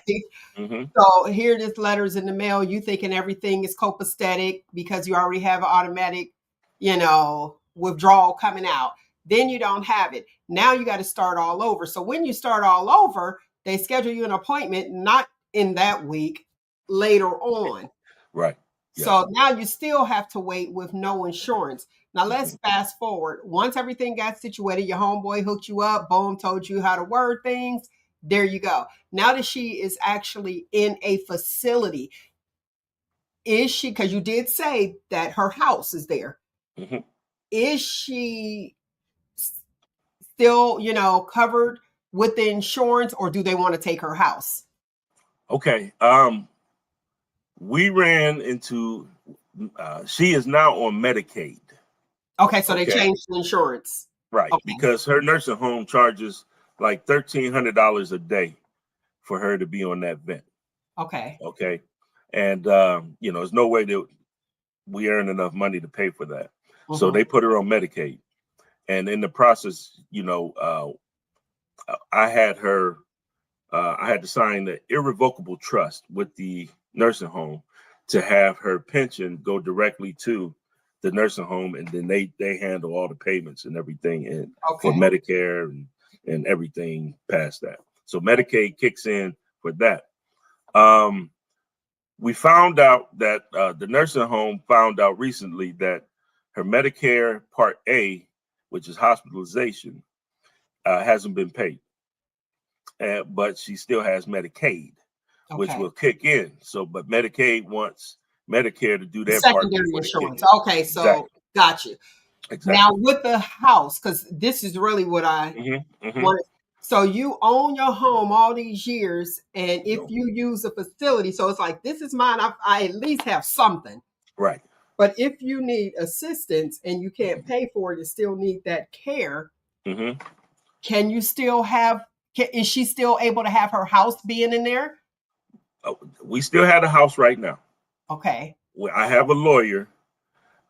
Mm-hmm. So here this letter's in the mail. You thinking everything is copacetic because you already have an automatic, withdrawal coming out. Then you don't have it. Now you got to start all over. So when you start all over, they schedule you an appointment, not in that week, later on. Right. Yeah. So now you still have to wait with no insurance. Now let's fast forward. Once everything got situated, your homeboy hooked you up, boom, told you how to word things. There you go. Now that she is actually in a facility, is she, because you did say that her house is there. Mm-hmm. Is she still, covered with the insurance, or do they want to take her house? Okay. We ran into, she is now on Medicaid. Okay. So they changed the insurance. Right. Okay. Because her nursing home charges like $1,300 a day for her to be on that vent. Okay. Okay. And, there's no way that we earn enough money to pay for that. Mm-hmm. So they put her on Medicaid. And in the process, I had to sign the irrevocable trust with the nursing home to have her pension go directly to the nursing home. And then they handle all the payments and everything for Medicare and everything past that. So Medicaid kicks in for that. We found out that the nursing home found out recently that her Medicare Part A which is hospitalization, hasn't been paid. But she still has Medicaid, which Okay. will kick in. So, but Medicaid wants Medicare to do their part Secondary before they kick insurance. in. Okay, so Exactly. got you. Now Exactly. with the house, because this is really what I wanted. So you own your home all these years, and if No. you use a facility, so it's like this is mine. I at least have something. Right. But if you need assistance and you can't pay for it, you still need that care. Mm-hmm. Can you still have? Is she still able to have her house being in there? We still have a house right now. Okay. I have a lawyer,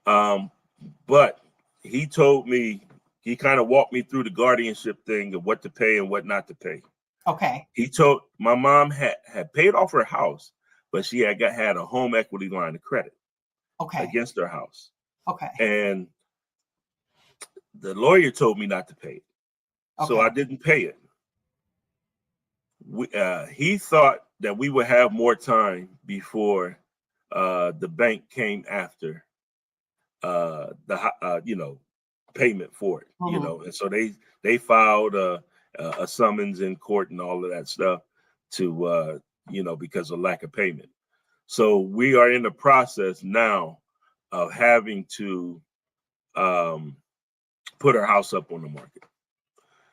but he told me, he kind of walked me through the guardianship thing of what to pay and what not to pay. Okay. He told my mom had paid off her house, but she had a home equity line of credit Okay. against her house. Okay. And the lawyer told me not to pay it. So Okay. I didn't pay it. He thought that we would have more time before the bank came after the payment for it, Mhm. and so they filed a summons in court and all of that stuff to because of lack of payment. So we are in the process now of having to put our house up on the market.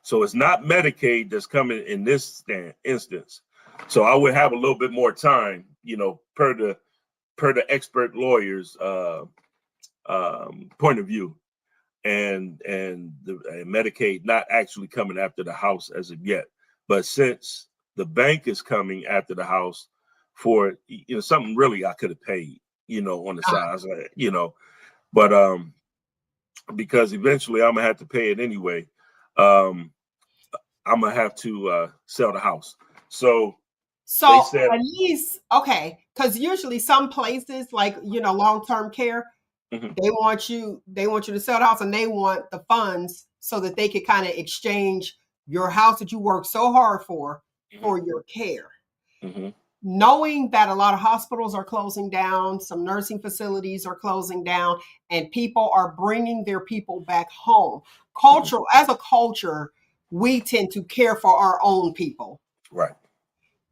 So it's not Medicaid that's coming in this instance. So I would have a little bit more time, per the expert lawyer's point of view, and Medicaid not actually coming after the house as of yet. But since the bank is coming after the house for something really I could have paid, on the side, I was like, but because eventually I'm gonna have to pay it anyway. I'm gonna have to sell the house. So they So said, at least, okay, because usually some places like long-term care, mhm, they want you to sell the house and they want the funds so that they could kind of exchange your house that you worked so hard for mhm, your care. mhm, Knowing that a lot of hospitals are closing down, some nursing facilities are closing down, and people are bringing their people back home. mhm, As a culture, we tend to care for our own people right,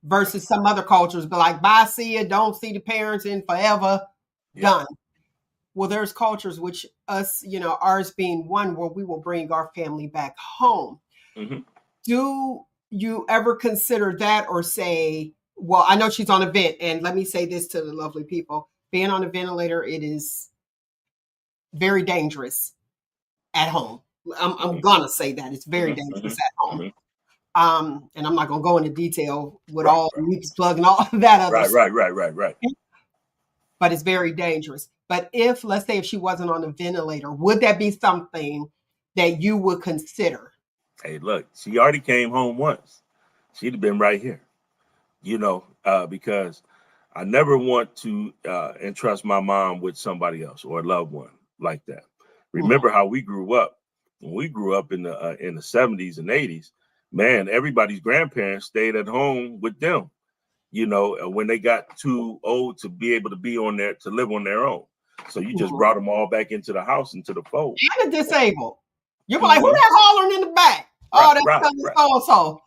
versus some other cultures, but like, bye, see you, don't see the parents in forever, yeah, done. Well, there's cultures which us, ours being one, where we will bring our family back home. mhm, Do you ever consider that or say, well, I know she's on a vent, and let me say this to the lovely people, being on a ventilator, it is very dangerous at home. I'm mhm, gonna say that it's very mhm, dangerous mhm, at home. mhm. And I'm not gonna go into detail with Right, all right, the mucus plug and all that other right, stuff, right, right, right, right. but it's very dangerous. But if, let's say, if she wasn't on a ventilator, would that be something that you would consider? Hey, look, she already came home once. She'd have been right here, because I never want to entrust my mom with somebody else or a loved one like that. Mhm. Remember how we grew up? When we grew up in the 70s and 80s, man, everybody's grandparents stayed at home with them, when they got too old to be able to be on there to live on their own. So you just Mhm. brought them all back into the house, into the fold. And the disabled. You'll be like, who Hmm. that hollering in the back? Right, Oh, that's right, cousin right. so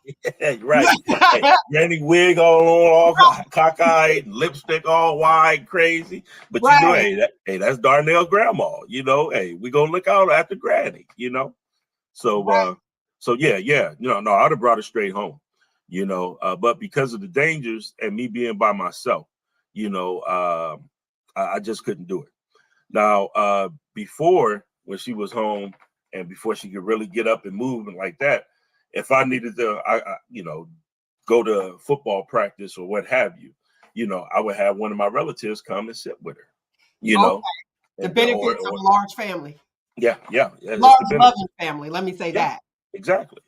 Right. and Hey, Granny wig all cockeyed, lipstick all wide, crazy. But right. that's Darnell grandma. Hey, we gonna look out after Granny. So yeah. No, I'd have brought her straight home. But because of the dangers and me being by myself, I just couldn't do it. Now, before when she was home and before she could really get up and move and like that, if I needed to, go to football practice or what have you, I would have one of my relatives come and sit with her, you Okay. know, The and benefits of or a large family, yeah, that's large the benefit. loving family. Let me say Yeah, that. exactly.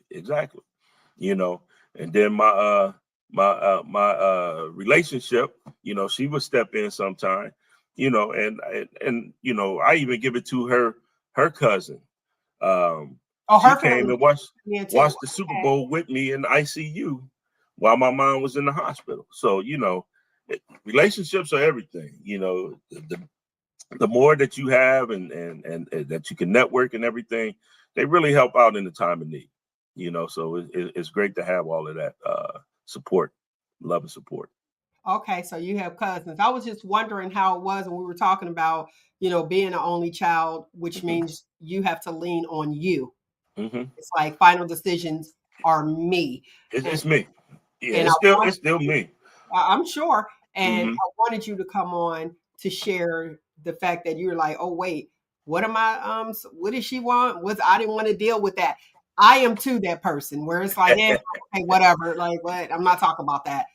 you know. And then my relationship, she would step in sometime, and I even give it to her cousin. Oh, She her came family and watched too. the Super Okay. Bowl with me in the ICU while my mom was in the hospital. So relationships are everything. The more that you have and that you can network and everything, really help out in the time of need. So it's great to have all of that support, love and support. Okay, so you have cousins. I was just wondering how it was when we were talking about, being an only child, which Hmm. means you have to lean on you. Hmm. It's like final decisions are me. And It's me. Yeah, and it's still me. I'm sure. And Hmm. I wanted you to come on to share the fact that you're like, oh wait, what am I? What does she want? I didn't want to deal with that. I am too that person where it's like, yeah, okay, whatever. Like, what? I'm not talking about that.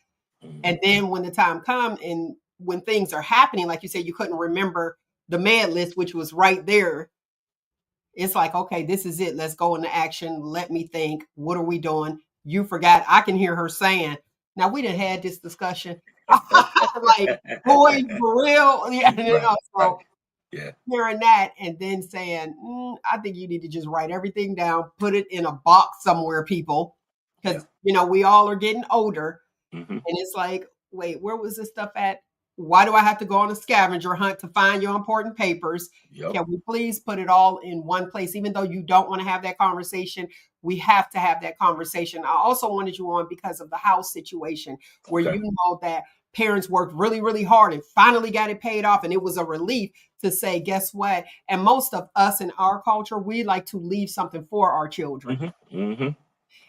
And then when the time come and when things are happening, like you said, you couldn't remember the med list, which was right there. It's like, okay, this is it. Let's go into action. Let me think. What are we doing? You forgot. I can hear her saying, now we done had this discussion. Like, boy, for real. Yeah, Right, right. so Yeah, hearing that and then saying, I think you need to just write everything down, put it in a box somewhere, people. yeah. Because, we all are getting older. Hmm. And it's like, wait, where was this stuff at? Why do I have to go on a scavenger hunt to find your important papers? Yep. Can we please put it all in one place? Even though you don't want to have that conversation, we have to have that conversation. I also wanted you on because of the house situation where Okay. you know that parents worked really, really hard and finally got it paid off. And it was a relief to say, guess what? And most of us in our culture, we like to leave something for our children. Hmm. Hmm.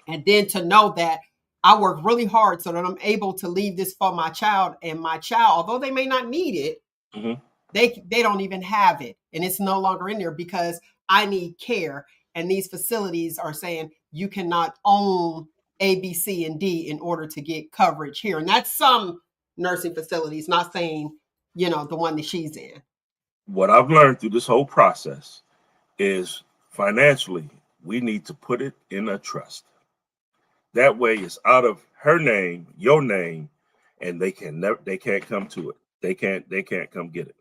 And then to know that I work really hard so that I'm able to leave this for my child, and my child, although they may not need it, Hmm. they don't even have it, and it's no longer in there because I need care. And these facilities are saying you cannot own A, B, C, and D in order to get coverage here, and that's some nursing facilities, not saying the one that she's in. What I've learned through this whole process is financially, we need to put it in a trust. That way, it's out of her name, your name, and they can never, they can't come to it. They can't come get it.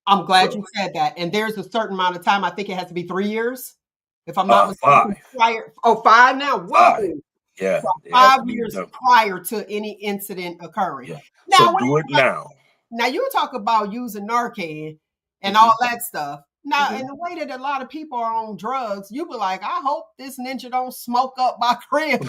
I'm glad So, you said that. And there's a certain amount of time. I think it has to be 3 years, if I'm not mistaken. 5, Prior, 5 now. Whoa, 5. Yeah, so it has to five be years done. prior to any incident occurring. Yeah. So Now, do it now. now you talk about using Narcan and Hmm. all that stuff. Now, Hmm. in the way that a lot of people are on drugs, you be like, I hope this ninja don't smoke up my crib,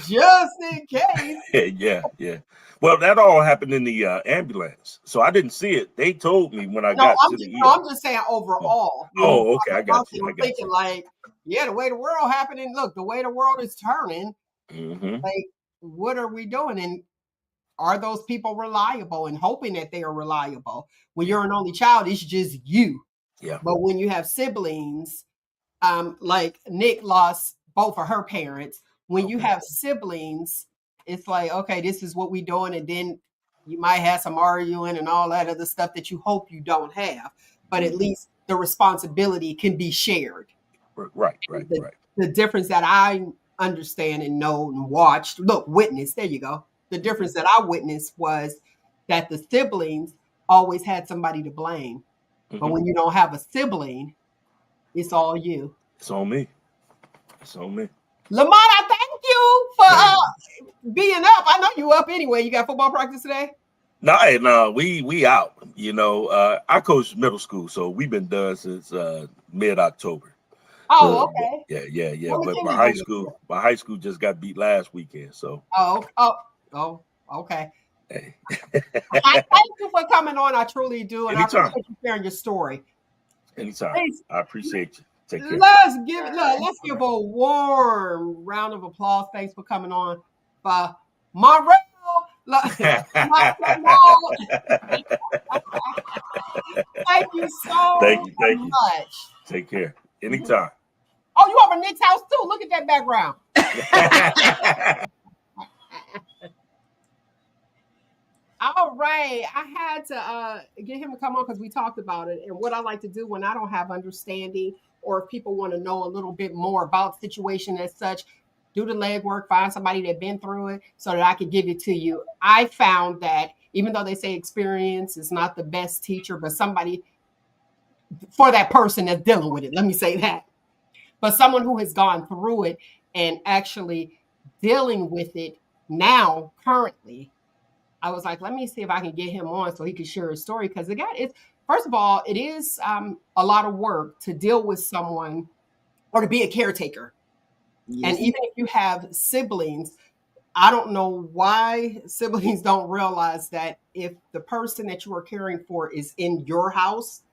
just in case. Yeah, yeah. Well, that all happened in the ambulance, so I didn't see it. They told me when I No, got I'm to the just, no, ER. I'm just saying overall. When you Oh, okay. talk I about got it, you. I I'm got thinking you. like, yeah, the way the world happening. Look, the way the world is turning. Hmm. Like, what are we doing? And are those people reliable? And hoping that they are reliable. When Yeah, you're an only child, it's just you. yeah. But when you have siblings, like Nick lost both of her parents. When you Okay. have siblings, it's like, okay, this is what we doing, and then you might have some arguing and all that other stuff that you hope you don't have. But at Hmm. least the responsibility can be shared. Right, right, The, right. the difference that I understand and know and watched, look, witnessed, there you go. The Hmm. difference that I witnessed was that the siblings always had somebody to blame. But Hmm. when you don't have a sibling, it's all you. It's on me. It's on me. Lamont, I thank you for Hey, being up. I know you up anyway. You got football practice today? no, we out. I coach middle school, so we've been done since mid-October. Oh, okay. Yeah. What But my McKinney high do this school, year? my high school just got beat last weekend. So, Oh, okay. hey, I thank you for coming on. I truly do, and I anytime, appreciate you sharing your story. anytime. Please, I appreciate you. Take care. let's give a warm round of applause. Thanks for coming on, for Monreal. Thank you so Thank you. much. Take care. Anytime. Oh, you over Nick's house too? Look at that background. All right. I had to get him to come on because we talked about it. And what I like to do when I don't have understanding or if people want to know a little bit more about the situation as such, do the legwork, find somebody that's been through it so that I can give it to you. I found that even though they say experience is not the best teacher, but somebody for that person that's dealing with it, let me say that. But someone who has gone through it and actually dealing with it now, currently, I was like, let me see if I can get him on so he can share his story because the guy is first of all, it is a lot of work to deal with someone or to be a caretaker. And Yes. even if you have siblings, I don't know why siblings don't realize that if the person that you are caring for is in your house,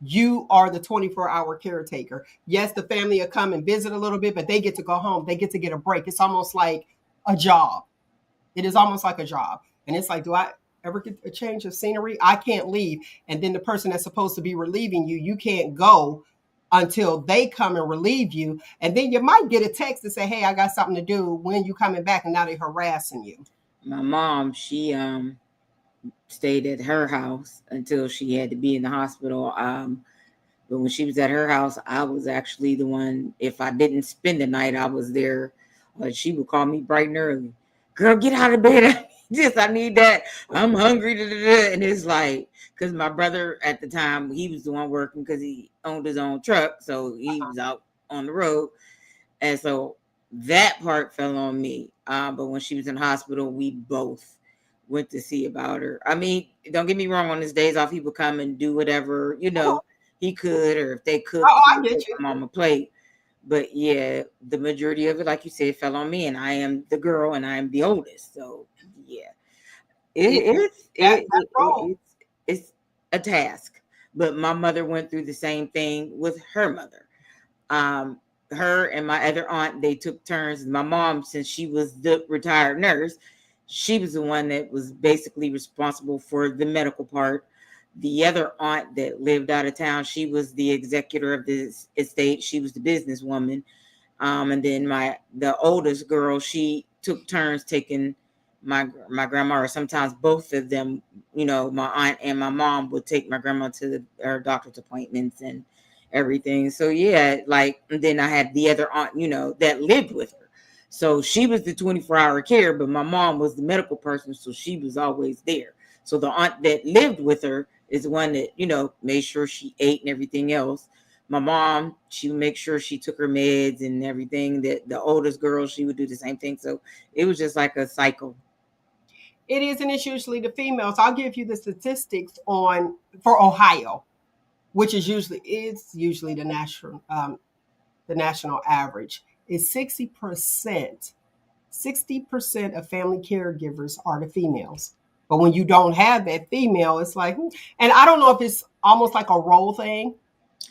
you are the 24-hour caretaker. Yes, the family will come and visit a little bit, but they get to go home. They get to get a break. It's almost like a job. It is almost like a job. And it's like, do I ever get a change of scenery? I can't leave. And then the person that's supposed to be relieving you, you can't go until they come and relieve you. And then you might get a text to say, hey, I got something to do. When you coming back? And now they're harassing you. My mom, she stayed at her house until she had to be in the hospital. But when she was at her house, I was actually the one. If I didn't spend the night, I was there. She would call me bright and early. Girl, get out of bed. I need that. I'm hungry. Da, da, da. And it's like, because my brother at the time, he was the one working because he owned his own truck. So he was out on the road. And so that part fell on me. But when she was in the hospital, we both went to see about her. I mean, don't get me wrong. On his days off, he would come and do whatever, he could, or if they cooked, Oh, he I would get take you. them on my plate. But yeah, the majority of it, like you said, fell on me, and I am the girl, and I am the oldest. So yeah, That role. it's a task. But my mother went through the same thing with her mother. Um, Her and my other aunt, they took turns. My mom, since she was the retired nurse, she was the one that was basically responsible for the medical part. The other aunt that lived out of town, she was the executor of this estate. She was the businesswoman. And then the oldest girl, she took turns taking my grandma, or sometimes both of them. My aunt and my mom would take my grandma to her doctor's appointments and everything. So yeah, like, and then I had the other aunt, that lived with her. So she was the 24-hour care, but my mom was the medical person, so she was always there. So the aunt that lived with her is the one that, made sure she ate and everything else. My mom, she would make sure she took her meds and everything. That the oldest girl, she would do the same thing. So it was just like a cycle. It is, and it's usually the females. I'll give you the statistics for Ohio, which is usually the national average. Is 60%. 60% of family caregivers are the females. But when you don't have that female, it's like, and I don't know if it's almost like a role thing.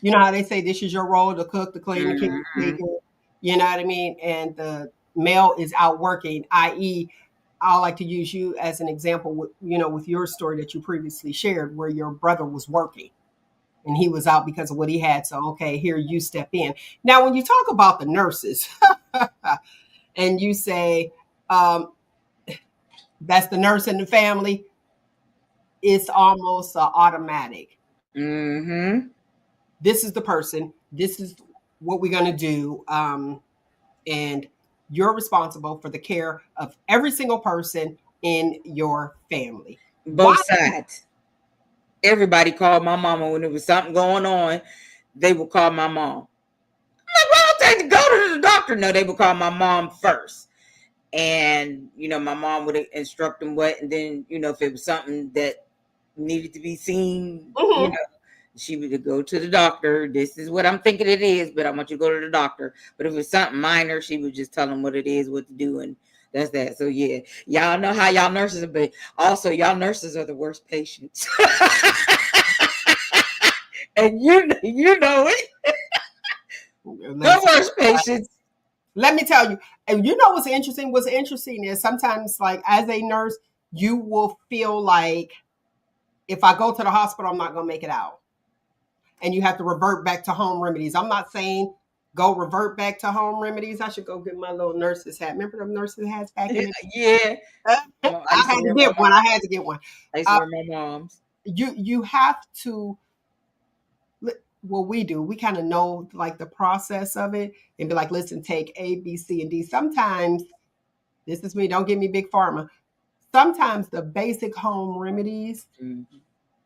You know how they say this is your role, to cook, to clean, the Mhm. caretaker. You know what I mean? And the male is out working, i.e., I like to use you as an example with your story that you previously shared where your brother was working and he was out because of what he had. So, okay, here you step in. Now, when you talk about the nurses and you say, that's the nurse in the family, it's almost automatic. Mhm. This is the person. This is what we're going to do. And you're responsible for the care of every single person in your family. Why? Both sides. Everybody called my mama when there was something going on. They would call my mom. I'm like, well, I'll take to go to the doctor. No, they would call my mom first. And my mom would instruct them what, and then if it was something that needed to be seen, Mhm. she would go to the doctor. This is what I'm thinking it is, but I want you to go to the doctor. But if it's something minor, she would just tell them what it is, what to do, and that's that. So yeah, y'all know how y'all nurses are, but also y'all nurses are the worst patients. And you know it. The Listen, worst patients. let me tell you, and you know what's interesting? What's interesting is sometimes, like as a nurse, you will feel like if I go to the hospital, I'm not going to make it out. And you have to revert back to home remedies. I'm not saying go revert back to home remedies. I should go get my little nurse's hat. Remember them nurse's hats back in the Yeah. I I used to had to wear my get one. mom. I had to get one. I used to Uh, wear my mom's. you have to. What we do, we kind of know like the process of it, and be like, listen, take A, B, C, and D. Sometimes this is me. Don't give me big pharma. Sometimes the basic home remedies, Mhm.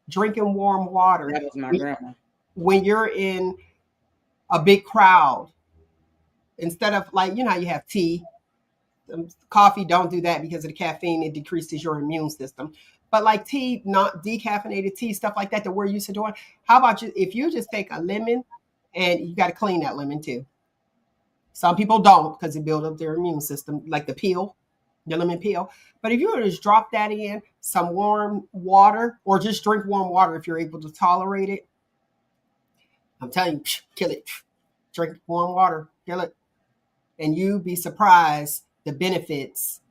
drinking warm water, That was my grandma. when you're in a big crowd, instead of like how you have tea, coffee, don't do that because of the caffeine. It decreases your immune system. But like tea, not decaffeinated tea, stuff like that we're used to doing. How about you if you just take a lemon and you got to clean that lemon too. Some people don't because it builds up their immune system, like the peel, the lemon peel. But if you were to just drop that in some warm water or just drink warm water if you're able to tolerate it, I'm telling you, kill it. Drink warm water, kill it. And you'd be surprised the benefits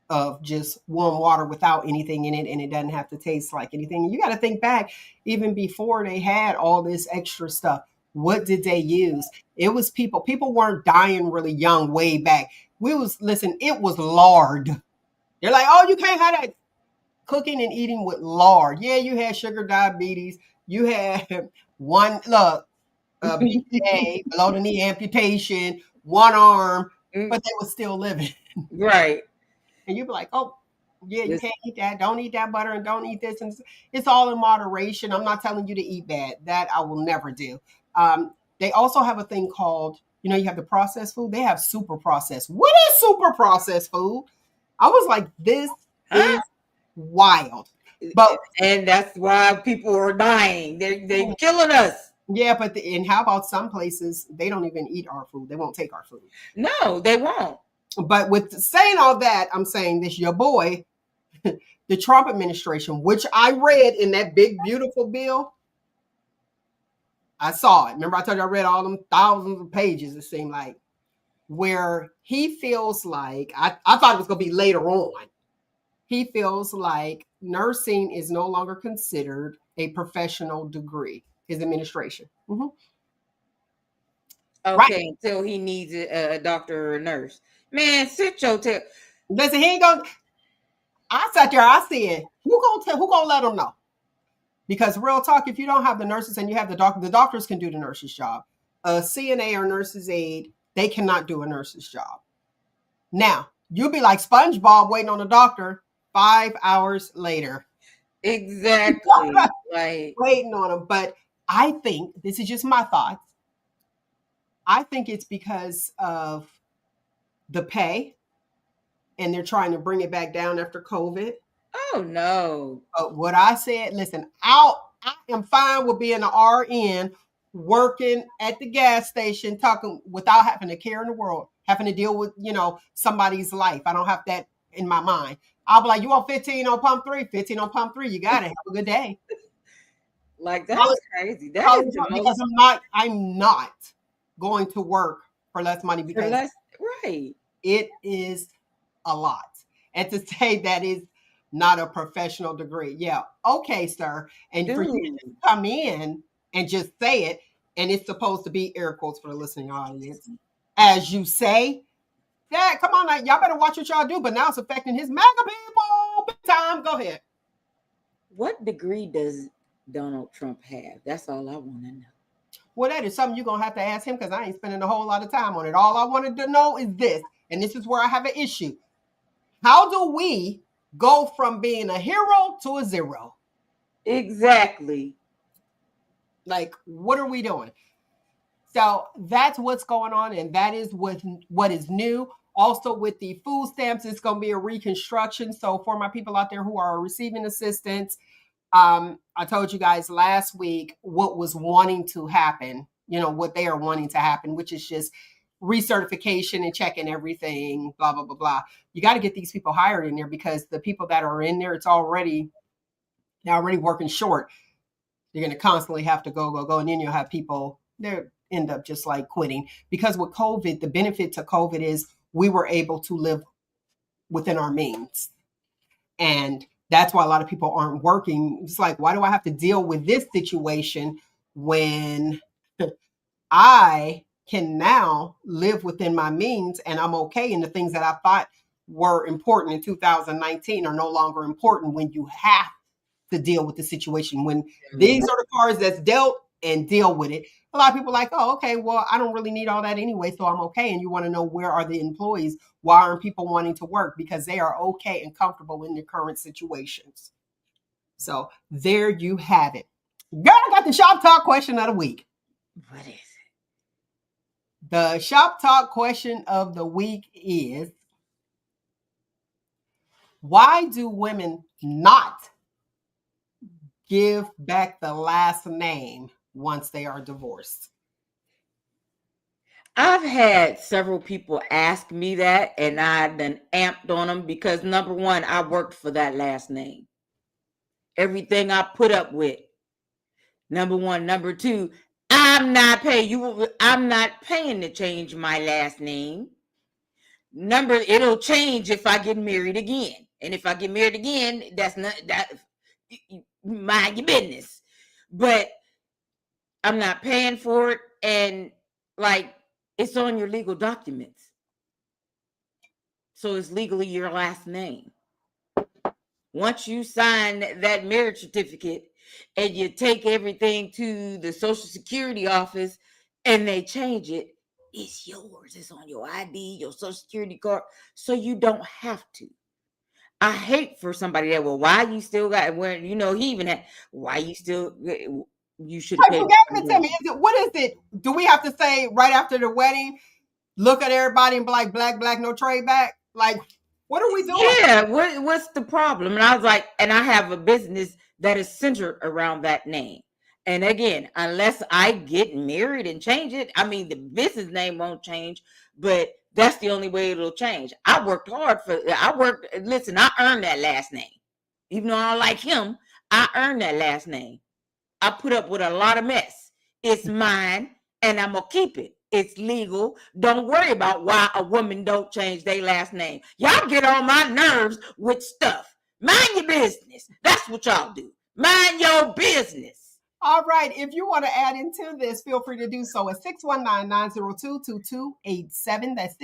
of just warm water without anything in it, and it doesn't have to taste like anything. And you got to think back, even before they had all this extra stuff, what did they use? It was people weren't dying really young way back. Listen, it was lard. They're like, oh, you can't have that. Cooking and eating with lard. Yeah, you had sugar diabetes. You had one look, BPA, below the knee amputation, one arm, but they were still living. Right. And you'd be like, oh, yeah, you This- can't eat that. Don't eat that butter and don't eat this. And it's all in moderation. I'm not telling you to eat bad. That I will never do. They also have a thing called, you have the processed food. They have super processed. What is super processed food? I was like, this is wild. But and that's why people are dying. They're killing us. yeah, and how about some places they don't even eat our food? They won't take our food. No, they won't. But with saying all that, I'm saying this, your boy, the Trump administration, which I read in that big, beautiful bill. I saw it. Remember, I told you I read all them thousands of pages, it seemed like, where he feels like, I thought it was going to be later on. He feels like nursing is no longer considered a professional degree, his administration. Mm-hmm. Okay, Right. until he needs a doctor or a nurse. Man, sit your tail. Listen, he ain't going to. I sat there, I said, who gonna let him know? Because real talk, if you don't have the nurses and you have the doctors can do the nurse's job. A CNA or nurse's aide, they cannot do a nurse's job. Now, you'll be like SpongeBob waiting on a doctor 5 hours later. Exactly. Like waiting on him. But I think, this is just my thoughts, I think it's because of the pay and they're trying to bring it back down after COVID. oh no. But what I said, listen, I am fine with being an RN, working at the gas station, talking without having a care in the world, having to deal with, somebody's life. I don't have that in my mind. I'll be like, you want 15 on pump 3? 15 on pump 3. You got it. Have a good day. Like that's crazy. That is the because I'm not going to work for less money because right. it is a lot. And to say that is not a professional degree. Yeah. Okay, sir. And for you to come in and just say it, and it's supposed to be air quotes for the listening audience, as you say, yeah, come on now. Y'all better watch what y'all do. But now it's affecting his MAGA people. Big time. Go ahead. What degree does Donald Trump have? That's all I want to know. Well, that is something you're going to have to ask him because I ain't spending a whole lot of time on it. All I wanted to know is this, and this is where I have an issue. How do we go from being a hero to a zero? Exactly. Like, what are we doing? So that's what's going on, and that is what is new. Also, with the food stamps, it's going to be a reconstruction. So for my people out there who are receiving assistance, I told you guys last week what was wanting to happen, what they are wanting to happen, which is just recertification and checking everything, blah, blah, blah, blah. You got to get these people hired in there because the people that are in there, they're already working short. You're going to constantly have to go. And then you'll have people, they end up just like quitting because with COVID, the benefit to COVID is we were able to live within our means. And that's why a lot of people aren't working. It's like, why do I have to deal with this situation when I can now live within my means and I'm okay? And the things that I thought were important in 2019 are no longer important when you have to deal with the situation. When these are the cards that's dealt and deal with it. A lot of people are like, oh, okay, well, I don't really need all that anyway, so I'm okay. And you want to know, where are the employees? Why aren't people wanting to work? Because they are okay and comfortable in their current situations. So there you have it. Girl, I got the shop talk question of the week. What is it? The shop talk question of the week is, why do women not give back the last name once they are divorced? I've had several people ask me that, and I've been amped on them because number one, I worked for that last name. Everything I put up with. Number one, number two, I'm not paying you. I'm not paying to change my last name. It'll change if I get married again, and if I get married again, that's not that. Mind your business. But I'm not paying for it, and like it's on your legal documents, so it's legally your last name. Once you sign that marriage certificate and you take everything to the Social Security office and they change it, it's yours. It's on your ID, your Social Security card, so you don't have to. I hate for somebody that, well, why you still got where he even had why you still you should have Like, paid. forget it, tell me, what is it? Do we have to say right after the wedding, look at everybody and be like, black, black, no trade back? Like, what are we doing? Yeah, what's the problem? And I was like, and I have a business that is centered around that name. And again, unless I get married and change it, I mean, the business name won't change, but that's the only way it'll change. Listen, I earned that last name. Even though I don't like him, I earned that last name. I put up with a lot of mess. It's mine, and I'm gonna keep it. It's legal. Don't worry about why a woman don't change their last name. Y'all get on my nerves with stuff. Mind your business. That's what y'all do. Mind your business. All right. If you want to add into this, feel free to do so at 619-902-2287. That's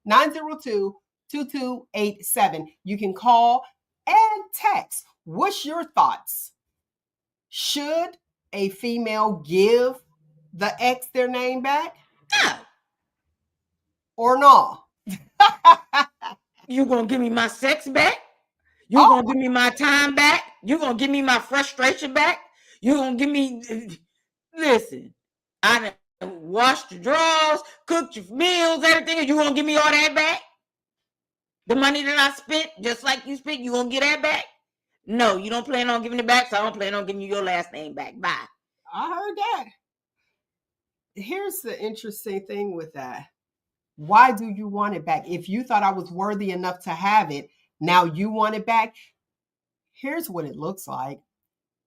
619-902-2287. You can call and text. What's your thoughts? Should a female give the ex their name back No. or no? You gonna give me my sex back? You gonna give me my time back? You gonna give me my frustration back? You gonna give me? Listen, I done washed your drawers, cooked your meals, everything. And you gonna give me all that back? The money that I spent, just like you spent, you gonna get that back? No, you don't plan on giving it back, so I don't plan on giving you your last name back. Bye. I heard that. Here's the interesting thing with that. Why do you want it back? If you thought I was worthy enough to have it, now you want it back. Here's what it looks like.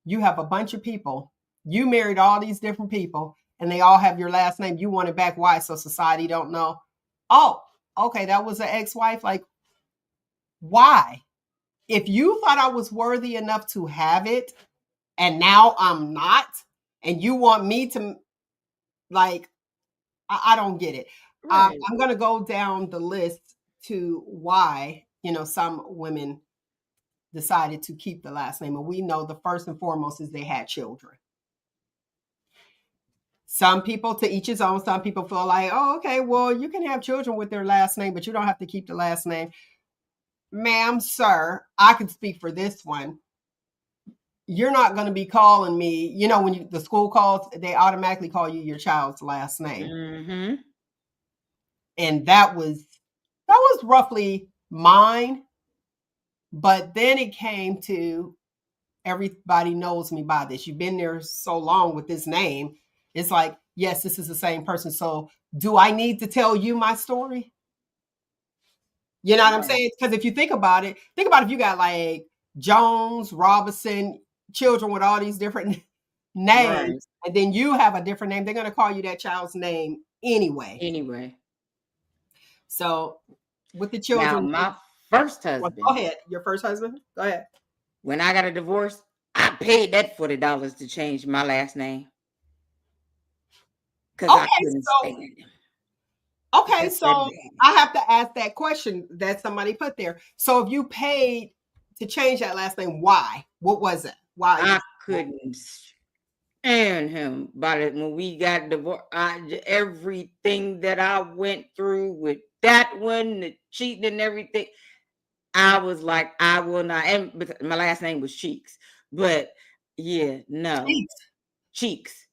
You have a bunch of people. You married all these different people, and they all have your last name. You want it back. Why? So society don't know. Oh, okay, that was an ex-wife. Like, why? If you thought I was worthy enough to have it, and now I'm not, and you want me to, like, I don't get it. Right. I'm going to go down the list to why, some women decided to keep the last name. And we know the first and foremost is they had children. Some people, to each his own, some people feel like, oh, okay, well, you can have children with their last name, but you don't have to keep the last name. Ma'am, sir, I can speak for this one. You're not going to be calling me, when the school calls, they automatically call you your child's last name. Mm-hmm. And that was roughly mine. But then it came to everybody knows me by this. You've been there so long with this name. It's like, yes, this is the same person. So do I need to tell you my story? You know what I'm saying? Because if you think about it, if you got like Jones, Robinson, children with all these different names, and then you have a different name, they're going to call you that child's name anyway. So with the children. Now, my first husband. Go ahead. Your first husband? Go ahead. When I got a divorce, I paid that $40 to change my last name. Because I couldn't stand him. Okay, so I have to ask that question that somebody put there. So if you paid to change that last name, why? What was it? Why? I couldn't stand him. But when we got divorced, everything that I went through with that one, the cheating and everything, I was like, I will not. And my last name was Cheeks. But yeah, no. Cheeks. Cheeks.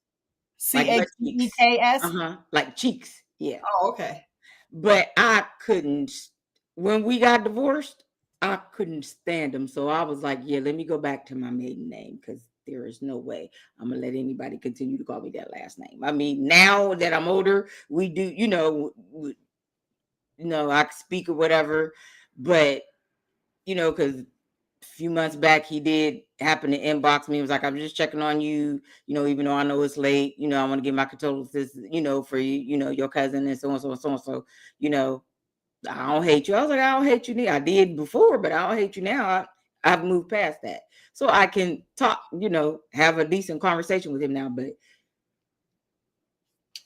Like Cheeks. Yeah. Oh, okay. But I couldn't. When we got divorced, I couldn't stand them. So I was like, yeah, let me go back to my maiden name because there is no way I'm gonna let anybody continue to call me that last name. I mean, now that I'm older, we do, I can speak or whatever, but because a few months back he did happen to inbox me. He was like, I'm just checking on you, even though I know it's late, I want to give my condolences, for you, your cousin and so on, so on, so on. So, I don't hate you. I was like, I don't hate you now. I did before, but I don't hate you now. I've moved past that. So I can talk, have a decent conversation with him now. But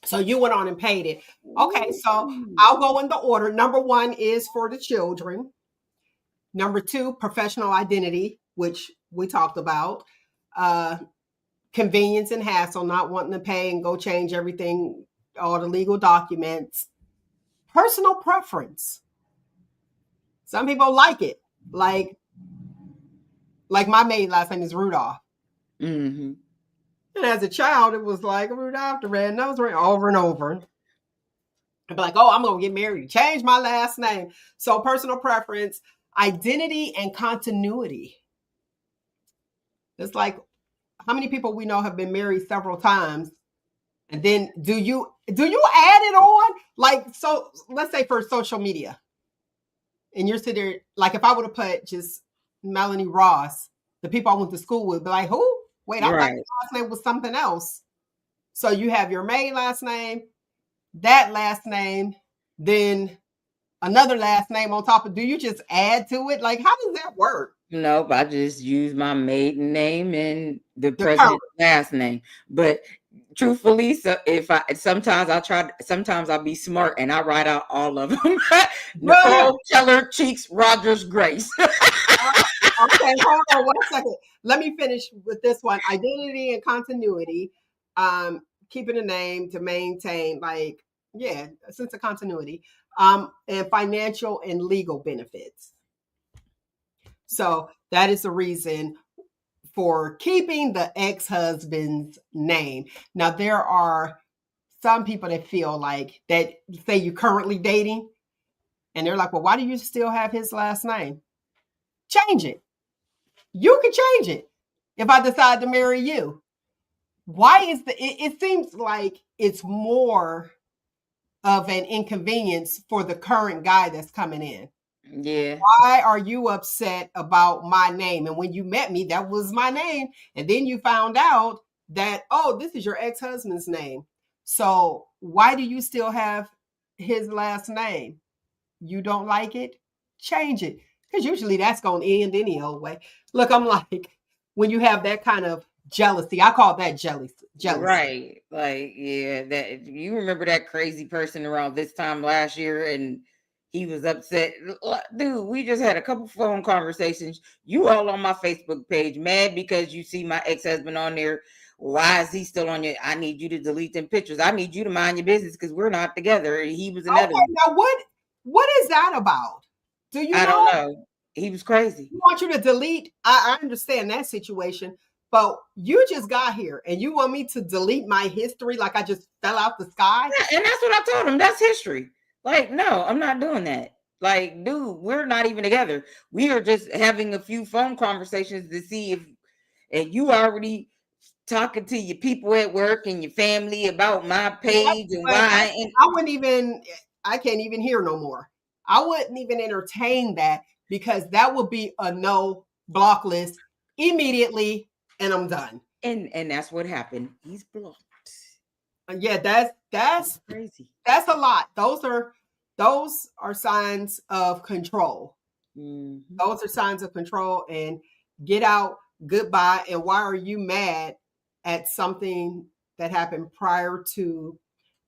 So you went on and paid it. Okay, so I'll go in the order. Number 1 is for the children. Number 2, professional identity, which we talked about. Convenience and hassle, not wanting to pay and go change everything, all the legal documents. Personal preference. Some people like it. Like my maiden last name is Rudolph. Mm-hmm. And as a child, it was like Rudolph the Red-Nosed Reindeer over and over. I'd be like, oh, I'm going to get married. Change my last name. So personal preference, identity, and continuity. It's like, how many people we know have been married several times? And then do you add it on? Like, so let's say for social media. And you're sitting there, like if I would have put just Melanie Ross, the people I went to school with, be like, who? Wait, I thought your last name was something else. So you have your main last name, that last name, then another last name on top of. Do you just add to it? Like, how does that work? Nope, I just use my maiden name and the president's last name. But truthfully, so sometimes I'll be smart and I write out all of them. Nicole, Keller, Cheeks, Rogers, Grace. Okay, hold on 1 second. Let me finish with this one. Identity and continuity. Keeping a name to maintain, like, a sense of continuity. And financial and legal benefits. So that is the reason for keeping the ex-husband's name. Now, there are some people that feel like that, say you're currently dating, and they're like, well, why do you still have his last name? Change it. You can change it if I decide to marry you. Why is it seems like it's more of an inconvenience for the current guy that's coming in. Yeah. Why are you upset about my name? And when you met me, that was my name. And then you found out that, oh, this is your ex-husband's name. So why do you still have his last name? You don't like it? Change it. Because usually that's going to end any old way. Look, I'm like, when you have that kind of jealousy, I call that jealousy. Right. Like, yeah, that you remember that crazy person around this time last year and he was upset. Dude, we just had a couple phone conversations. You all on my Facebook page, mad because you see my ex-husband on there. Why is he still on your? I need you to delete them pictures. I need you to mind your business because we're not together. He was another. Okay, now what is that about? Do you know? I don't know. He was crazy. He wants you to delete. I understand that situation, but you just got here and you want me to delete my history like I just fell out the sky? Yeah, and that's what I told him. That's history. Like, no, I'm not doing that. Like, dude, we're not even together. We are just having a few phone conversations to see if, and you already talking to your people at work and your family about my page and why. And I can't even hear no more. I wouldn't even entertain that because that would be a no block list immediately and I'm done. And that's what happened. He's blocked. Yeah, that's crazy. That's a lot. Those are signs of control. Mm-hmm. Those are signs of control and get out, goodbye. And why are you mad at something that happened prior to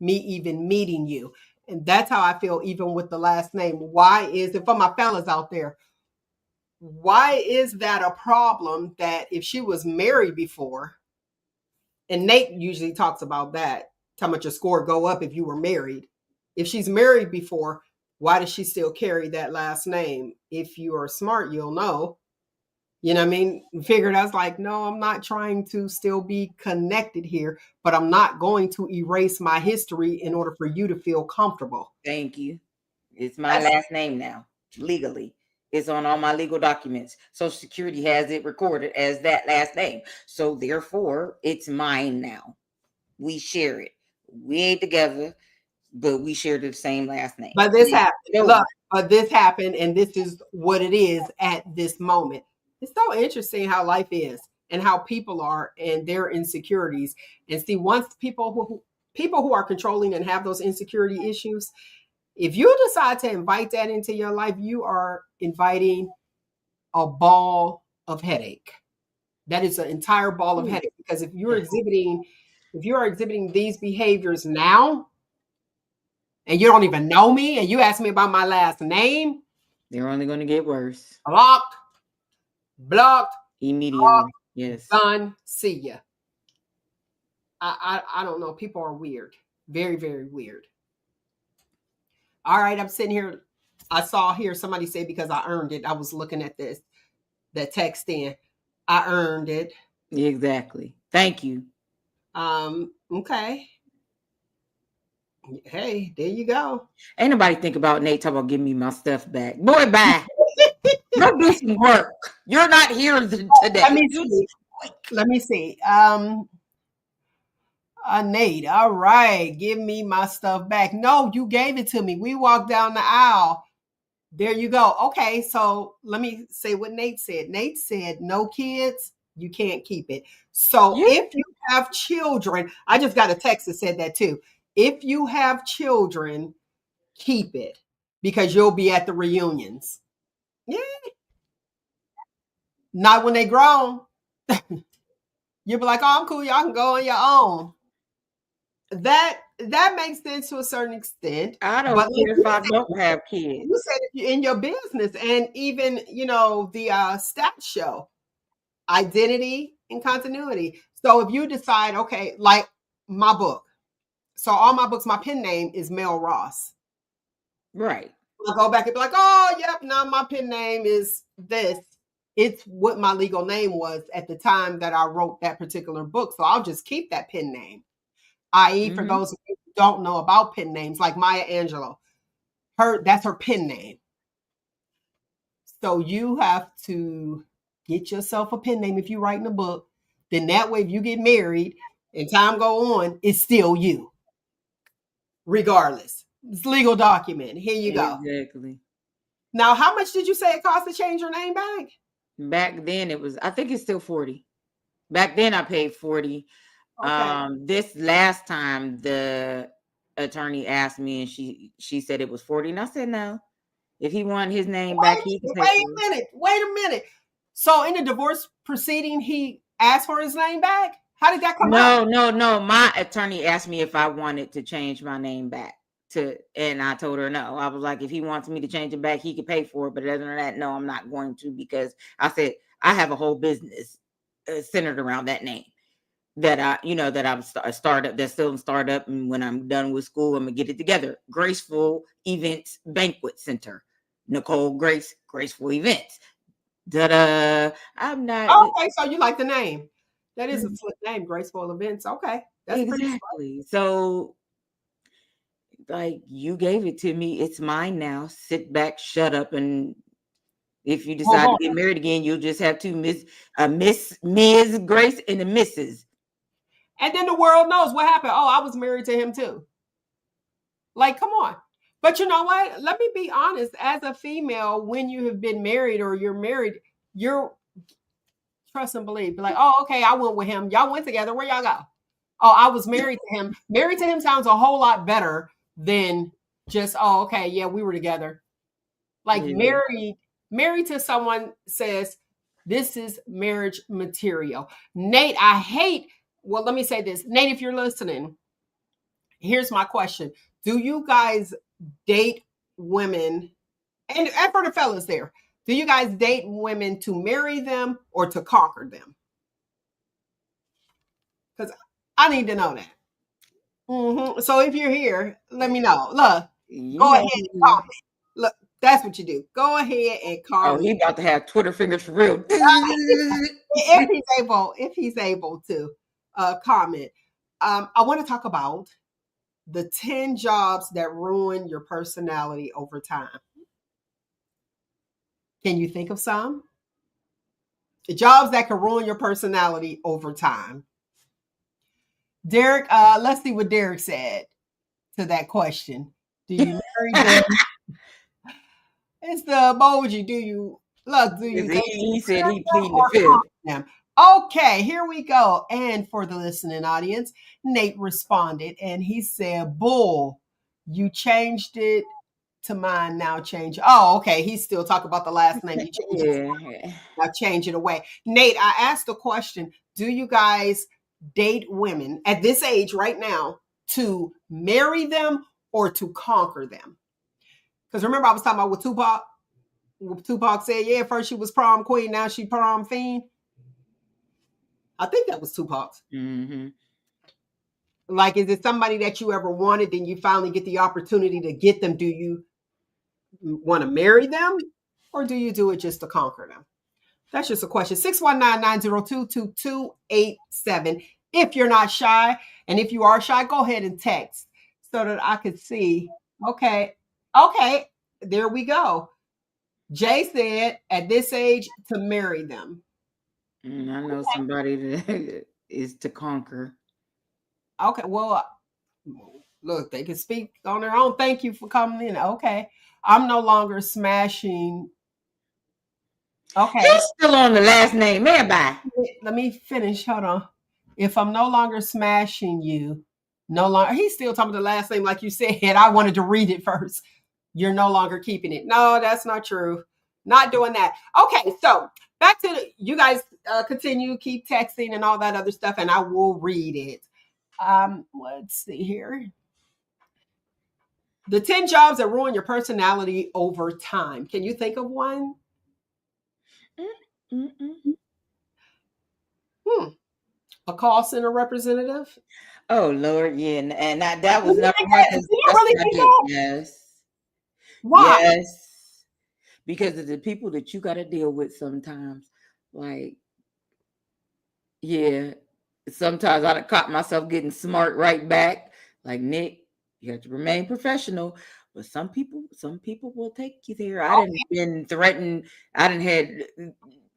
me even meeting you? And that's how I feel even with the last name. Why is it, for my fellas out there, why is that a problem that if she was married before, and Nate usually talks about that, how much your score go up if you were married. If she's married before, why does she still carry that last name? If you are smart, you'll know. You know what I mean? Figured I was like, no, I'm not trying to still be connected here, but I'm not going to erase my history in order for you to feel comfortable. Thank you. It's my last name now, legally. It's on all my legal documents. Social Security has it recorded as that last name. So therefore, it's mine now. We share it. We ain't together, but we share the same last name. But this happened. Get over Look, it. but this happened, and this is what it is at this moment. It's so interesting how life is and how people are and their insecurities. And see, once people who are controlling and have those insecurity issues, if you decide to invite that into your life, you are inviting a ball of headache. That is an entire ball of headache, because if you are exhibiting these behaviors now, and you don't even know me, and you ask me about my last name, They're only going to get worse blocked, blocked, immediately. Yes. done, see ya. I don't know. People are weird. Very, very weird. All right, I'm sitting here. I saw here somebody say, because I earned it. I was looking at that text in. I earned it. Exactly. Thank you. Okay. Hey, there you go. Ain't nobody think about Nate talking about giving me my stuff back. Boy, bye. Go do some work. You're not here today. Let me see. Let me see. Nate, all right, give me my stuff back. No, you gave it to me. We walked down the aisle. There you go. Okay, so let me say what Nate said. Nate said, no kids, you can't keep it. So if you have children, I just got a text that said that too. If you have children, keep it, because you'll be at the reunions. Yeah. Not when they grown. You'll be like, oh, I'm cool. Y'all can go on your own. That makes sense to a certain extent. I don't But care if I don't have kids. you said if you're in your business, and even the stats show identity and continuity. So if you decide, okay, like my book, so all my books, my pen name is Mel Ross. Right. I'll go back and be like, oh, yep, now my pen name is this. It's what my legal name was at the time that I wrote that particular book. So I'll just keep that pen name. I.e., for those of you who don't know about pen names, like Maya Angelou, that's her pen name. So you have to get yourself a pen name if you're writing a book. Then that way, if you get married and time go on, it's still you, regardless. It's a legal document. Here you go. Exactly. Now, how much did you say it cost to change your name back? Back then it was, I think it's still 40. Back then I paid 40. Okay. This last time the attorney asked me, and she said it was 40, and I said no. If he wanted his name back, he can pay for it. Wait a minute. So in the divorce proceeding, he asked for his name back? How did that come up? No. My attorney asked me if I wanted to change my name back and I told her no. I was like, if he wants me to change it back, he could pay for it. But other than that, no, I'm not going to, because I said I have a whole business centered around that name. That I'm a startup, that's still in startup, and when I'm done with school, I'm gonna get it together. Graceful Events Banquet Center. Nicole Grace, Graceful Events. I'm not. Okay, so you like the name. That is a slick name, Graceful Events. Okay. That's exactly. So, like, you gave it to me. It's mine now. Sit back, shut up, and if you decide to get married again, you'll just have two Ms. Grace and a Mrs. And then the world knows what happened. Oh, I was married to him too. Like, come on. But you know what? Let me be honest. As a female, when you have been married or you're married, you're trust and believe. Be like, oh, okay, I went with him. Y'all went together. Where y'all go? Oh, I was married to him. Married to him sounds a whole lot better than just, oh, okay, yeah, we were together. Like married to someone says, this is marriage material. Nate, well, let me say this. Nate, if you're listening, here's my question. Do you guys date women, and for the fellas there, do you guys date women to marry them or to conquer them? Because I need to know that. Mm-hmm. So if you're here, let me know. Look, go ahead and comment. Look, that's what you do. Go ahead and comment. Oh, he about to have Twitter fingers for real. if he's able to comment. I want to talk about the 10 jobs that ruin your personality over time. Can you think of some? Jobs that can ruin your personality over time. Derek, let's see what Derek said to that question. Do you marry them? It's the emoji. Do you look? Do you date He said he them pleading the or fifth. conquer them? Okay, here we go. And for the listening audience, Nate responded and he said, "Bull, you changed it to mine. Now change." Oh, okay. He's still talking about the last name. You changed it. Yeah. Now change it away. Nate, I asked the question: do you guys date women at this age right now to marry them or to conquer them? Because remember, I was talking about with Tupac. Tupac said, "Yeah, first she was prom queen, now she prom fiend." I think that was Tupac's. Mm-hmm. Like, is it somebody that you ever wanted, then you finally get the opportunity to get them? Do you want to marry them, or do you do it just to conquer them? That's just a question. 619-902-2287. If you're not shy, and if you are shy, go ahead and text so that I could see. Okay. There we go. Jay said at this age to marry them. I know somebody that is to conquer. Okay. Well, look, they can speak on their own. Thank you for coming in. Okay. I'm no longer smashing. Okay. He's still on the last name. Man, bye. Let me finish. Hold on. If I'm no longer smashing you, no longer, he's still talking the last name, like you said. I wanted to read it first. You're no longer keeping it. No, that's not true. Not doing that. Okay, so back to you guys. Continue, keep texting and all that other stuff, and I will read it. Let's see here. The 10 jobs that ruin your personality over time. Can you think of one? Mm-mm. A call center representative? Oh Lord, yeah, and that was You number think one. that- do you really think that? Yes, Why? yes, because of the people that you got to deal with sometimes. Like, yeah, sometimes I caught myself getting smart right back. Like, Nick, you have to remain professional. But some people will take you there. I didn't been threatened. I didn't had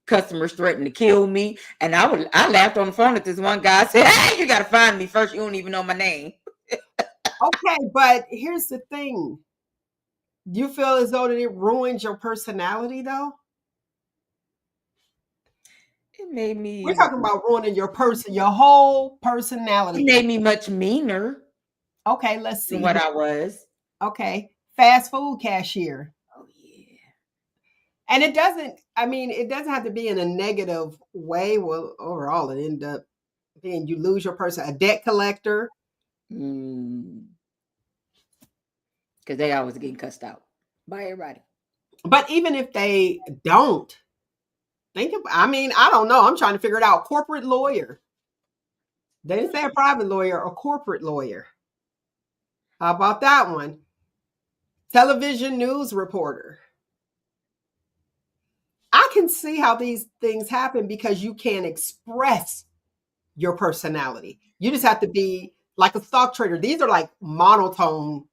customers threaten to kill me, and I laughed on the phone at this one guy. I said, "Hey, you got to find me first. You don't even know my name." Okay, but here's the thing. Do you feel as though that it ruins your personality, though? It made me. We're talking about ruining your whole It personality. made me much meaner Okay, let's than see. what I was. Okay, fast food cashier. Oh yeah. And it doesn't, I mean, it doesn't have to be in a negative way. Well, overall, it end up being you lose your person. A debt collector. Because they always getting cussed out by everybody. But even if they don't, I mean, I don't know. I'm trying to figure it out. Corporate lawyer. They didn't say a private lawyer, a corporate lawyer. How about that one? Television news reporter. I can see how these things happen because you can't express your personality. You just have to be like a stock trader. These are like monotone,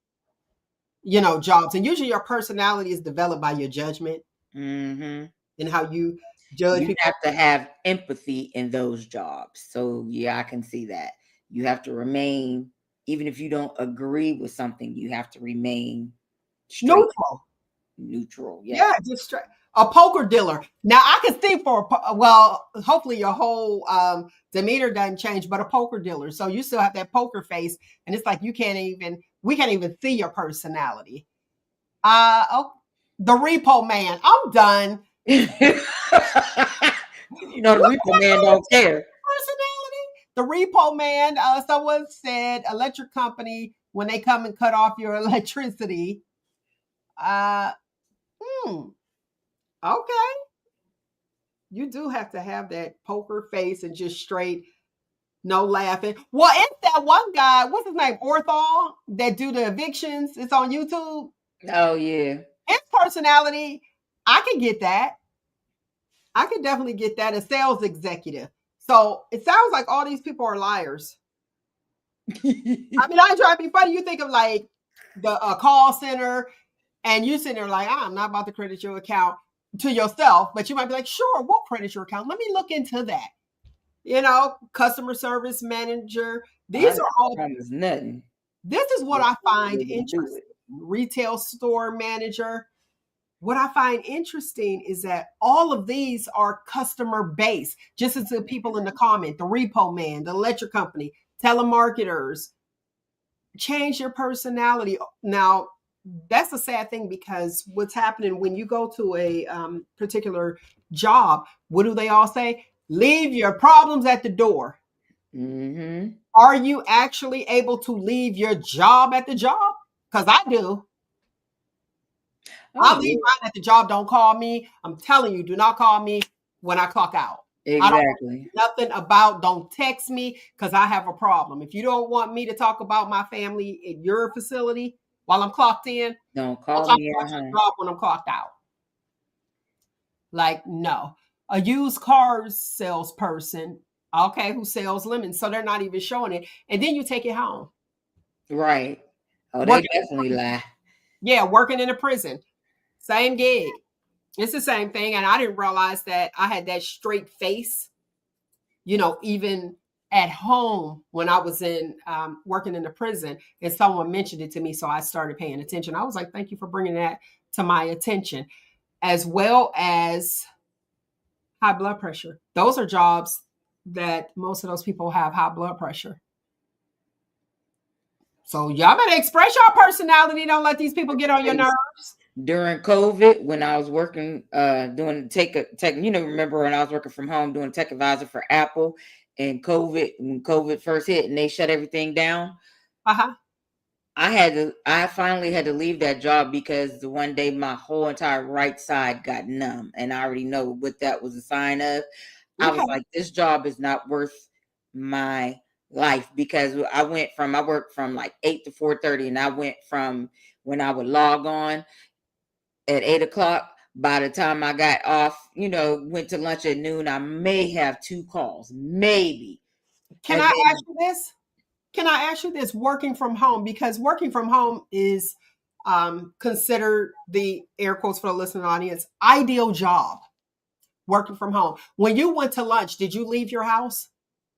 jobs. And usually your personality is developed by your judgment and how you judge You people. have to have empathy in those jobs. So yeah, I can see that. You have to remain, even if you don't agree with something, you have to remain straight, neutral. Yeah, just straight. A poker dealer. Now I can see hopefully your whole demeanor doesn't change, but a poker dealer. So you still have that poker face, and it's like we can't even see your personality. The repo man. I'm done. The repo man don't care. Personality. The repo man. Someone said electric company when they come and cut off your electricity. Okay. You do have to have that poker face and just straight, no laughing. Well, it's that one guy, what's his name? Orthol, that do the evictions. It's on YouTube. Oh, yeah. His personality, I can get that. I could definitely get that. A sales executive. So it sounds like all these people are liars. I mean, I try to be funny. You think of like the call center, and you sitting there like, I'm not about to credit your account. to yourself, but you might be like, sure, we'll credit your account. Let me look into that. Customer service manager. I These never are all, promised nothing. this is what But I find they didn't do interesting. it. Retail store manager. What I find interesting is that all of these are customer based, just as the people in the comment, the repo man, the electric company, telemarketers, change your personality. Now, that's a sad thing because what's happening when you go to a particular job, what do they all say? Leave your problems at the door. Mm-hmm. Are you actually able to leave your job at the job? Because I do. Oh I leave yeah, mine at the job. Don't call me. I'm telling you, do not call me when I clock out. I don't exactly. nothing about, don't text me because I have a problem. If you don't want me to talk about my family at your facility while I'm clocked in, Don't don't call talk me about at your home. job when I'm clocked out. Like, no. A used cars salesperson, okay, who sells lemons, so they're not even showing it. And then you take it home. Right. Oh, they Working, definitely lie. yeah, working in a prison. Same gig. It's the same thing. And I didn't realize that I had that straight face, even at home when I was in working in the prison, and someone mentioned it to me. So I started paying attention. I was like, thank you for bringing that to my attention, as well as high blood pressure. Those are jobs that most of those people have high blood pressure. So y'all better express your personality. Don't let these people get on your nerves. During COVID, when I was working, doing tech, remember when I was working from home doing tech advisor for Apple, and when COVID first hit and they shut everything down, Uh-huh. I finally had to leave that job because the one day my whole entire right side got numb, and I already know what that was a sign of. I Okay. was like, this job is not worth my life, because I worked from like 8 to 4:30, and I went from when I would log on at 8 o'clock. By the time I got off, went to lunch at noon, I may have 2 calls, maybe. Can And I ask then, you this? Can I ask you this? Working from home, because working from home is considered, the air quotes for the listening audience, ideal job. Working from home. When you went to lunch, did you leave your house?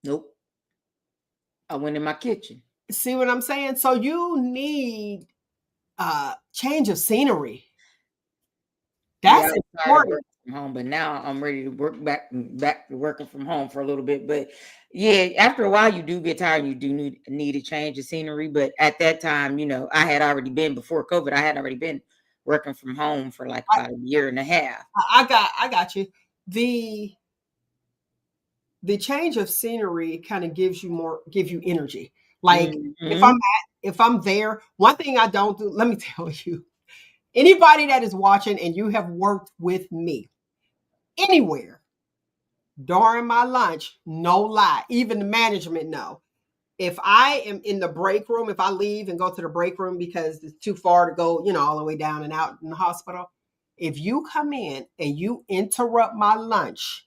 nope, I went in my kitchen. See what I'm saying? So you need change of scenery. Yeah, I That's was tired of important. working from home, but now I'm ready to work back to working from home for a little bit. But yeah, after a while, you do get tired. And you do need a change of scenery. But at that time, I had already been, before COVID. I had already been working from home for like I, about a year and a half. I got you. The the change of scenery kind of give you energy. Like Hmm. if I'm there, one thing I don't do, let me tell you, anybody that is watching and you have worked with me anywhere during my lunch, no lie, even the management know. If I am in the break room, if I leave and go to the break room because it's too far to go, all the way down and out in the hospital, if you come in and you interrupt my lunch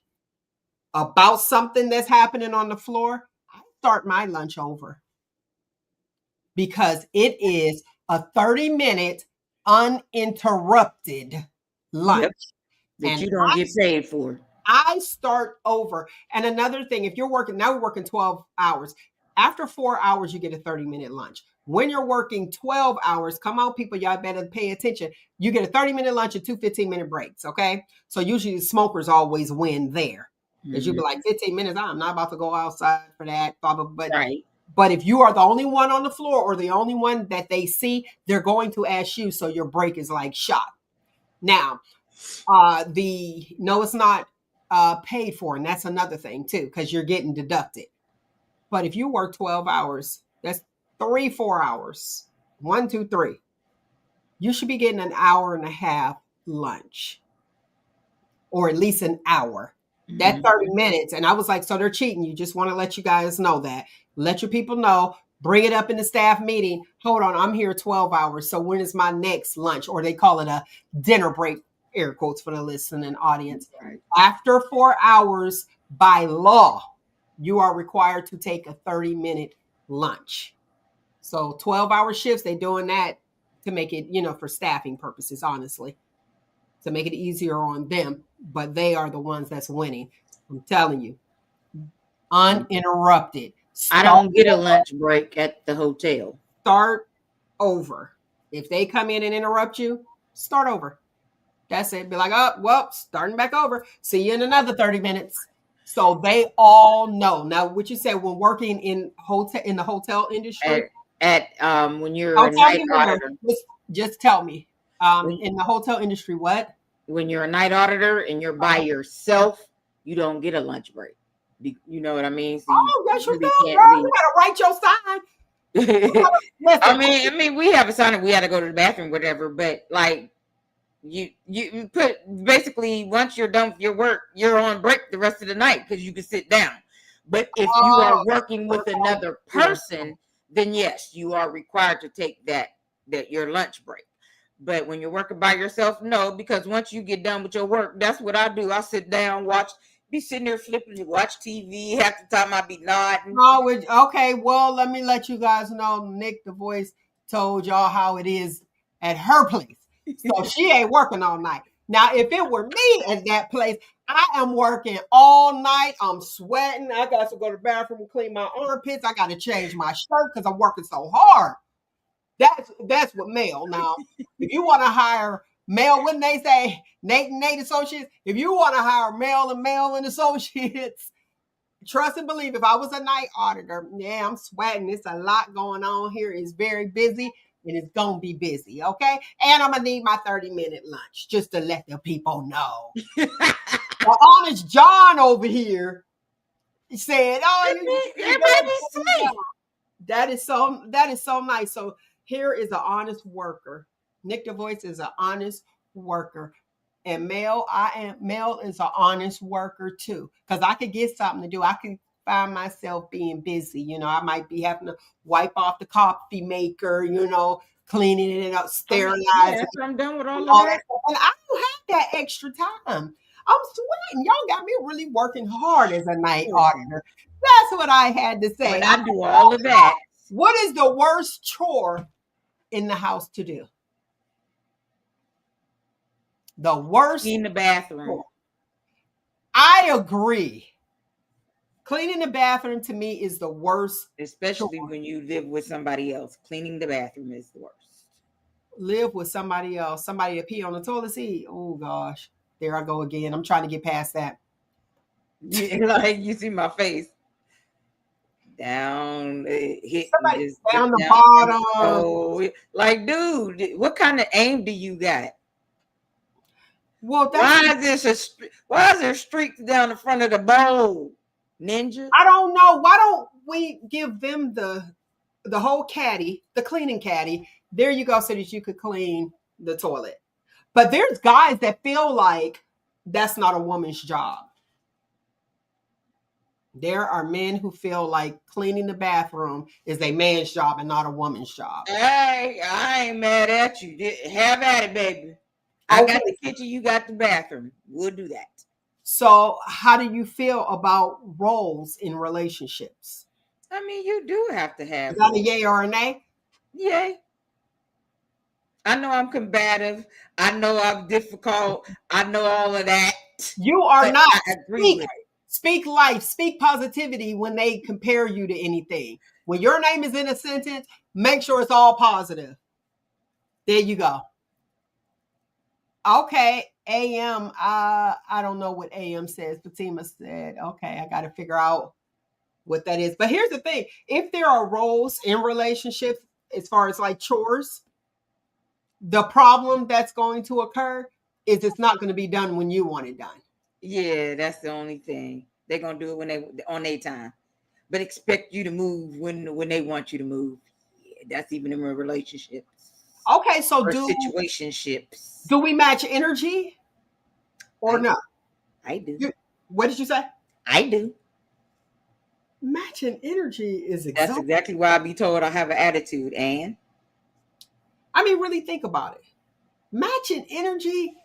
about something that's happening on the floor, I start my lunch over because it is a 30-minute uninterrupted lunch. Yep. That And you don't get paid for. I start over. And another thing, if you're working, now we're working 12 hours. After 4 hours, you get a 30-minute lunch. When you're working 12 hours, come on, people, y'all better pay attention. You get a 30-minute lunch and two 15-minute breaks, okay? So usually the smokers always win there. Because you'll be like, Mhm. 15 minutes, I'm not about to go outside for that. Blah, blah, blah. Right. But if you are the only one on the floor or the only one that they see, they're going to ask you. So your break is like shot. Now, the no, it's not paid for, and that's another thing too, because you're getting deducted. But if you work 12 hours, that's 4 hours. 1, 2, 3. You should be getting an hour and a half lunch, or at least an hour. That 30 Mhm. minutes. And I was like, so they're cheating. You just want to let you guys know that. Let your people know. Bring it up in the staff meeting. Hold on, I'm here 12 hours. So when is my next lunch? Or they call it a dinner break, air quotes for the listening audience. Right. After 4 hours, by law, you are required to take a 30-minute lunch. So 12-hour shifts, they're doing that to make it, for staffing purposes, honestly. to make it easier on them, but they are the ones that's winning. I'm telling you, uninterrupted. I don't get a lunch break at the hotel. Start over. If they come in and interrupt you, start over. That's it. Be like, oh, well, starting back over. See you in another 30 minutes. So they all know. Now, what you said when working in the hotel industry, When you're don't a tell night me more. auditor, Just tell me. when, In the hotel industry, what? when you're a night auditor and you're by yourself, you don't get a lunch break. You know what I mean? So you Oh, yes, you really do, can't girl. leave. You gotta write your sign. Listen, I mean, we have a sign that we had to go to the bathroom, whatever. But like, you put basically once you're done with your work, you're on break the rest of the night because you can sit down. But if you are working with another person, then yes, you are required to take that your lunch break. But when you're working by yourself, no, because once you get done with your work, that's what I do. I sit down, be sitting there flipping, watch TV. Half the time I be nodding. okay, well, let me let you guys know. Nick the Voice told y'all how it is at her place. So she ain't working all night. Now, if it were me at that place, I am working all night. I'm sweating. I got to go to the bathroom and clean my armpits. I got to change my shirt because I'm working so hard. That's what male. Now, if you want to hire male, wouldn't they say Nate and Nate Associates? If you want to hire male and associates, trust and believe. If I was a night auditor, yeah, I'm sweating. It's a lot going on here. It's very busy and it's going to be busy. Okay. And I'm going to need my 30-minute lunch just to let the people know. The honest John over here said, oh, Everybody be safe. that is so nice. So here is an honest worker. Nick the Voice is an honest worker. And Mel is an honest worker too. Because I could get something to do. I could find myself being busy. You know, I might be having to wipe off the coffee maker, cleaning it up, sterilizing. Yes, I'm done with all of that. And I don't have that extra time. I'm sweating. Y'all got me really working hard as a night auditor. That's what I had to say. But I do all of that. What is the worst chore in the house to do? The worst. In the bathroom. I agree. Cleaning the bathroom to me is the worst. Especially when you live with somebody else. Cleaning the bathroom is the worst. Live with somebody else. Somebody to pee on the toilet seat. Oh gosh. There I go again. I'm trying to get past that. Like you see my face. Down, hit down the bottom. Oh, like, dude, what kind of aim do you got? Well, why is there streaks down the front of the bowl, ninja? I don't know. Why don't we give them the whole caddy, the cleaning caddy? There you go, so that you could clean the toilet. But there's guys that feel like that's not a woman's job. There are men who feel like cleaning the bathroom is a man's job and not a woman's job. Hey, I ain't mad at you. Have at it, baby. I got the kitchen, you got the bathroom. We'll do that. So how do you feel about roles in relationships? I mean, you do have to have. Is that a yay or a nay? Yay. I know I'm combative. I know I'm difficult. I know all of that. You are not. I agree with it. Speak life, speak positivity when they compare you to anything. When your name is in a sentence, make sure it's all positive. There you go. Okay, AM. I don't know what AM says. Fatima said, okay, I got to figure out what that is. But here's the thing. If there are roles in relationships, as far as like chores, the problem that's going to occur is it's not going to be done when you want it done. Yeah, that's the only thing. They're gonna do it when they on their time, but expect you to move when they want you to move. Yeah, that's even in relationships. Okay, so situationships. Do we match energy or not? I do. What did you say? I do. Matching energy is exhausting. That's exactly why I be told I have an attitude, and I mean, really think about it. Matching energy.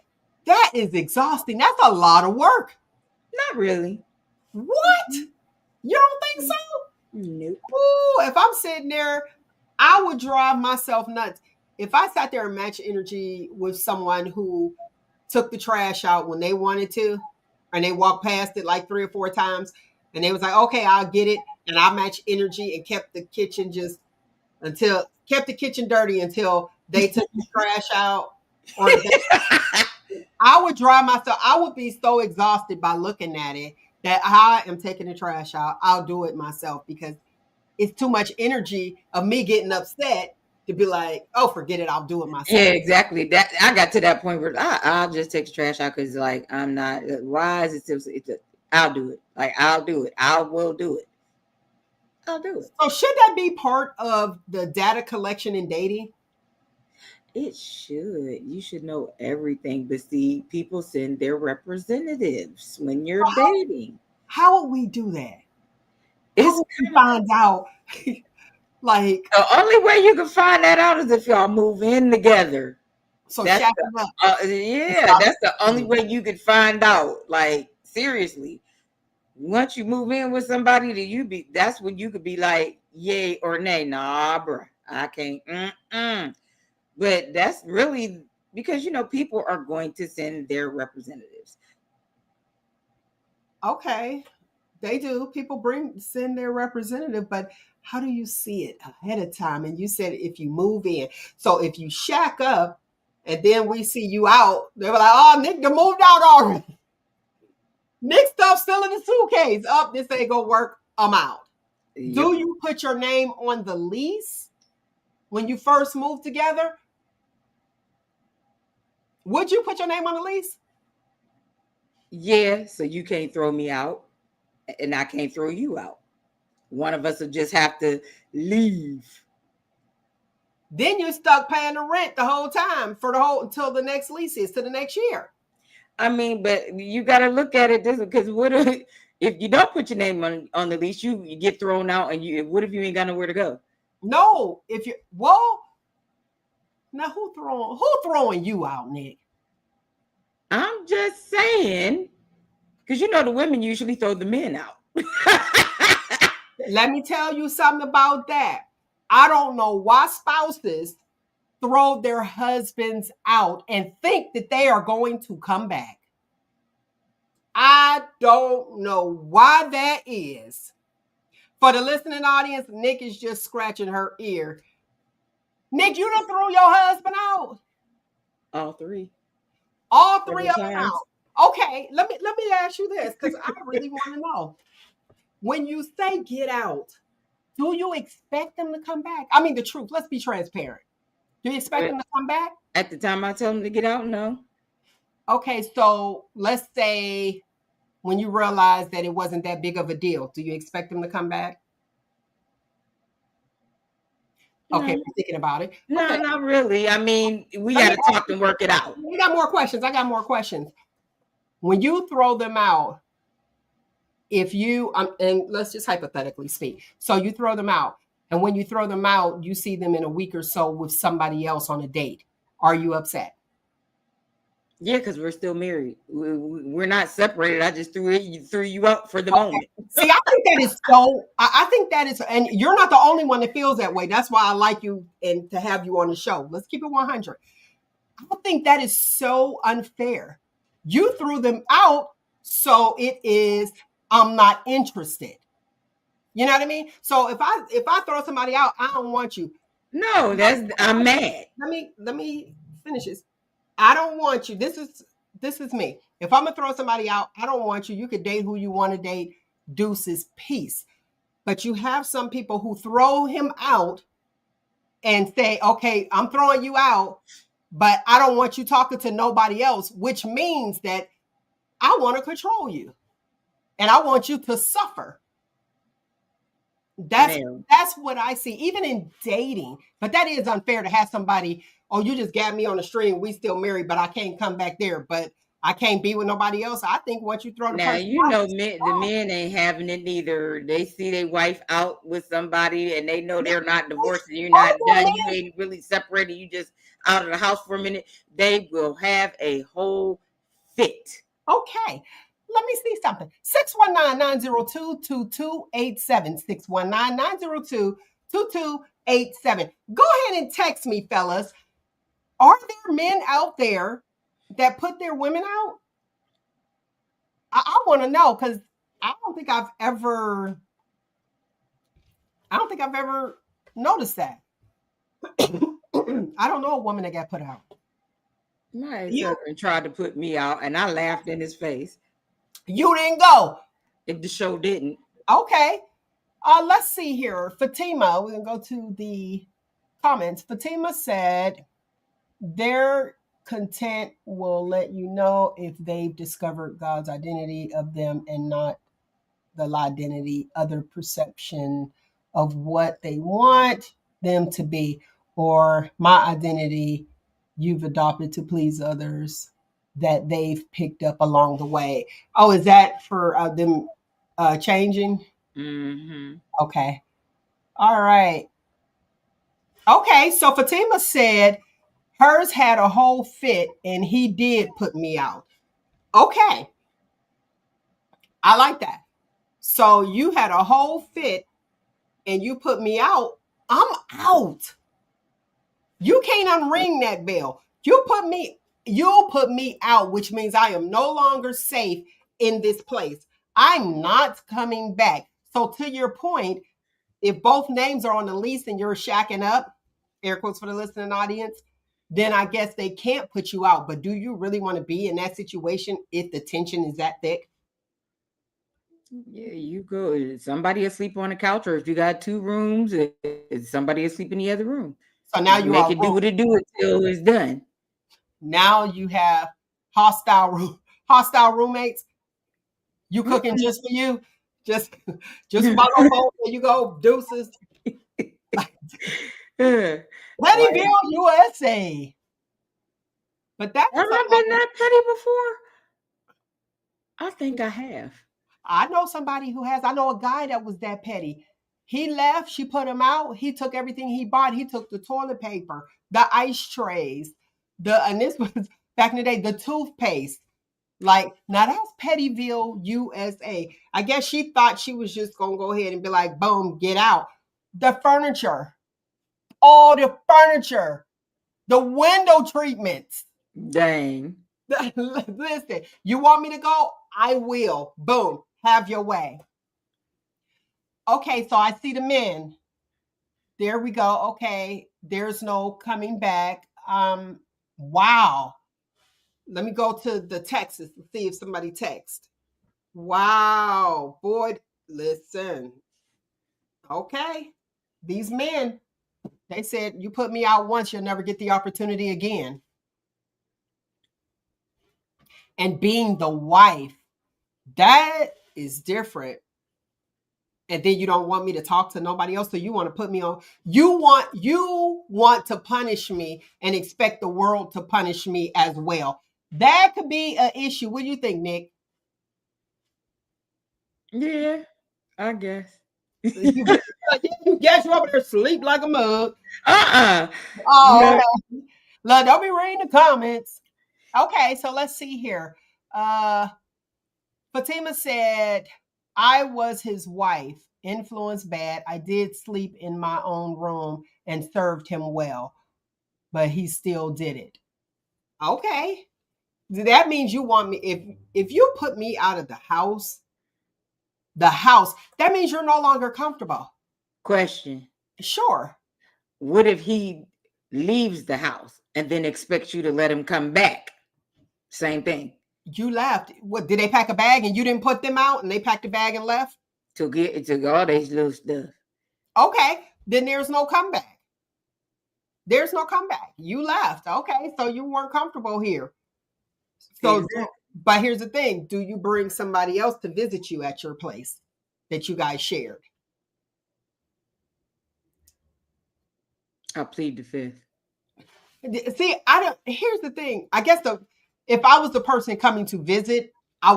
That is exhausting. That's a lot of work. Not really. What? You don't think so? Nope. Ooh, if I'm sitting there, I would drive myself nuts. If I sat there and match energy with someone who took the trash out when they wanted to, and they walked past it like 3 or 4 times, and they was like, okay, I'll get it, and I match energy, and kept the kitchen dirty until they took the trash out. Or I would drive myself. I would be so exhausted by looking at it that I am taking the trash out. I'll do it myself because it's too much energy of me getting upset to be like, oh, forget it. I'll do it myself. Yeah, exactly. That I got to that point where I'll just take the trash out because like I'm not. Why is it still? I'll do it. Like I'll do it. I will do it. I'll do it. So should that be part of the data collection in dating? It should. You should know everything. But see, people send their representatives when you're dating. How would we do that? How It's would we find out? Like the only way you can find that out is if y'all move in together. so That's shacking up. yeah, that's the only way you could find out. Like seriously, once you move in with somebody, that's when you could be like, yay or nay. Nah, bruh, I can't. But that's really because people are going to send their representatives. Okay. They do. People send their representative, but how do you see it ahead of time? And you said if you move in. So if you shack up and then we see you out, they were like, oh, Nick done moved out already. Nick stuff still in the suitcase. Up, this ain't gonna work. I'm out. Yep. Do you put your name on the lease when you first moved together? Would you put your name on the lease? Yeah, so you can't throw me out and I can't throw you out. One of us will just have to leave. Then you're stuck paying the rent the whole time until the next lease is to the next year. I mean, but you got to look at it this because if you don't put your name on the lease, you get thrown out, and what if you ain't got nowhere to go? No, now who throwing you out, Nick? I'm just saying, because the women usually throw the men out. Let me tell you something about that. I don't know why spouses throw their husbands out and think that they are going to come back. I don't know why that is. For the listening audience, Nick is just scratching her ear. Nick, you done threw your husband out? All three. All three of them out. Okay, let me ask you this because I really want to know. When you say get out, do you expect them to come back? I mean, the truth. Let's be transparent. Do you expect them to come back? At the time I tell them to get out, no. Okay, so let's say when you realize that it wasn't that big of a deal, do you expect them to come back? Okay, we're thinking about it. No, okay. Not really. I mean, we got to talk and work it out. We got more questions. I got more questions. When you throw them out, if you, and let's just hypothetically speak. So you throw them out, and when you throw them out, you see them in a week or so with somebody else on a date. Are you upset? Yeah, because we're still married. We're not separated. I just threw you out for the moment. See, I think that is so. I think that is, and you're not the only one that feels that way. That's why I like you and to have you on the show. Let's keep it 100. I think that is so unfair. You threw them out, so it is. I'm not interested. You know what I mean? So if I throw somebody out, I don't want you. No, I'm mad. Let me finish this. I don't want you. This is me. If I'm gonna throw somebody out, I don't want you. You could date who you want to date. Deuces, peace. But you have some people who throw him out and say, okay, I'm throwing you out, but I don't want you talking to nobody else, which means that I want to control you and I want you to suffer. That's what I see, even in dating. But that is unfair to have somebody, oh, you just got me on the stream. We still married, but I can't come back there. But I can't be with nobody else. I think once you throw the person out, the men ain't having it neither. They see their wife out with somebody and they know they're not divorced and you're not done. You ain't really separated. You just out of the house for a minute. They will have a whole fit. Okay. Let me see something. 619-902-2287. 619-902-2287. Go ahead and text me, fellas. Are there men out there that put their women out? I want to know because I don't think I've ever noticed that. I don't know a woman that got put out. My You ex-husband tried to put me out, and I laughed in his face. you didn't go. If the show didn't. Okay. Let's see here. Fatima, we're gonna go to the comments. Fatima said their content will let you know if they've discovered God's identity of them and not the identity, other perception of what they want them to be, or my identity you've adopted to please others that they've picked up along the way. Oh, is that for them changing? Mm-hmm. Okay. All right. Okay. So Fatima said hers had a whole fit and he did put me out. Okay. I like that. So you had a whole fit and you put me out. I'm out. You can't unring that bell. You put me out, which means I am no longer safe in this place. I'm not coming back. So to your point, if both names are on the lease and you're shacking up, air quotes for the listening audience, then I guess they can't put you out. But do you really want to be in that situation if the tension is that thick? Yeah, you go. Somebody asleep on the couch, or if you got two rooms, somebody asleep in the other room. So now You you make are it do what it do until it's done. now you have hostile roommates. You cooking just for you, just just my home. There you go, deuces. Like, Pettyville, USA. But that's have I been that petty before? I think I have. I know somebody who has. I know a guy that was that petty. He left. She put him out. He took everything he bought. He took the toilet paper, the ice trays, and this was back in the day, the toothpaste. Like, now that's Pettyville, USA. I guess she thought she was just going to go ahead and be like, boom, get out. The furniture, all the furniture, the window treatments. Dang. Listen, you want me to go? I will. Boom, have your way. Okay, so I see the men. There we go. Okay, there's no coming back. Wow. Let me go to the texts and see if somebody texts. Wow, boy, listen. Okay, these men, they said, you put me out once, you'll never get the opportunity again. And being the wife, that is different. And then you don't want me to talk to nobody else, so you want to put me on. You want to punish me and expect the world to punish me as well. That could be an issue. What do you think, Nick? Yeah, I guess. You guess you over there sleep like a mug. Uh-uh. Oh, No. okay. Look, don't be reading the comments. Okay, so let's see here. Fatima said, I was his wife. Influence bad. I did sleep in my own room and served him well, but he still did it. Okay. That means you want me if you put me out of the house, that means you're no longer comfortable. Question. Sure. What if he leaves the house and then expects you to let him come back? Same thing. You left. What did they pack a bag and you didn't put them out and they packed a bag and left? To get to all this little stuff. Okay, then there's no comeback. There's no comeback. You left. Okay, so you weren't comfortable here. So, but here's the thing: do you bring somebody else to visit you at your place that you guys shared? I plead the fifth. See, I don't. Here's the thing. I guess if I was the person coming to visit, I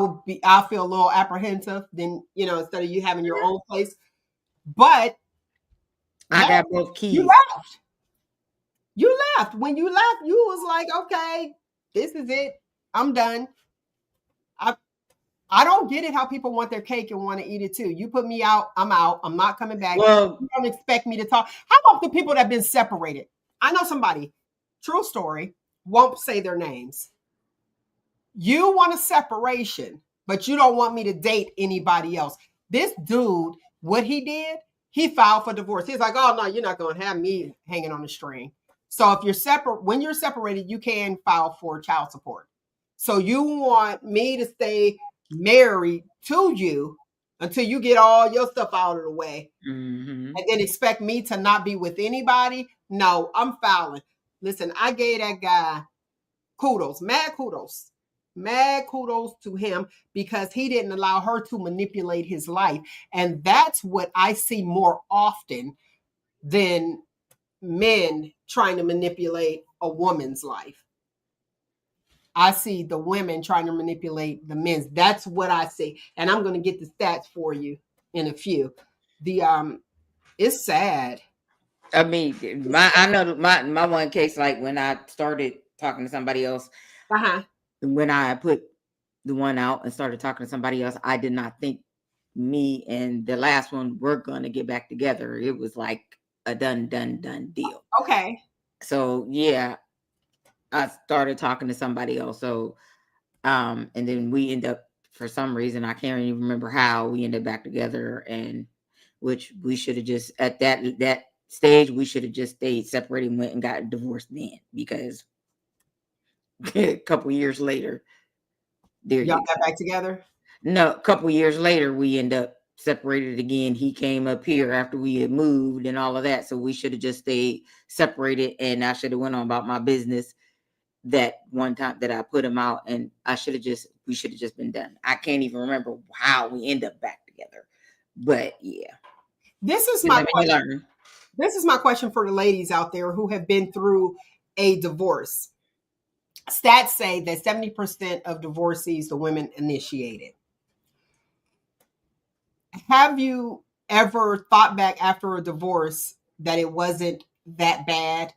feel a little apprehensive. Then instead of you having your own place, but I got both keys. You left. You left. When you left, you was like, okay, this is it. I'm done. I don't get it how people want their cake and want to eat it too. You put me out, I'm out. I'm not coming back. Well, you don't expect me to talk. How about the people that have been separated? I know somebody, true story, won't say their names. You want a separation, but you don't want me to date anybody else. This dude, what he did, he filed for divorce. He's like, oh no, you're not going to have me hanging on the string. So if you're separate, when you're separated, you can file for child support. So you want me to stay married to you until you get all your stuff out of the way, Mm-hmm. and then expect me to not be with anybody? No, I'm filing. Listen, I gave that guy kudos, mad kudos to him, because he didn't allow her to manipulate his life. And that's what I see more often than men trying to manipulate a woman's life. I see the women trying to manipulate the men's. That's what I see. And I'm going to get the stats for you in a few. The it's sad. I mean, I know my one case, like when I started talking to somebody else, Uh-huh. when I put the one out and started talking to somebody else, I did not think me and the last one were gonna get back together. It was like a done deal. Okay. So yeah, I started talking to somebody else. So and then we end up, for some reason, I can't even remember how, we ended back together, and which we should have just, at that stage, we should have just stayed separated and went and got divorced then, because a couple years later, there Y'all you got go. back together? No, a couple years later, we end up separated again. He came up here after we had moved and all of that, so we should have just stayed separated, and I should have went on about my business that one time that I put him out, and we should have just been done. I can't even remember how we end up back together, but yeah. This is You my live and you question. learn. This is my question for the ladies out there who have been through a divorce. Stats say that 70% of divorcees, the women initiated. Have you ever thought back after a divorce that it wasn't that bad?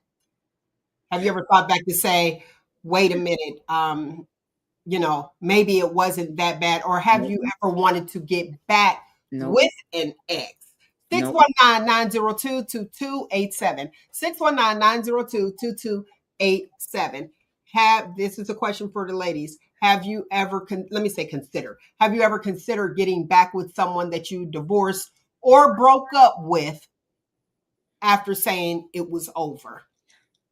Have you ever thought back to say, wait a minute, maybe it wasn't that bad? Or have you Nope. ever wanted to get back Nope. with an ex? Nope. 619-902-2287. 619-902-2287. This is a question for the ladies. Have you ever, let me say consider, have you ever considered getting back with someone that you divorced or broke up with after saying it was over?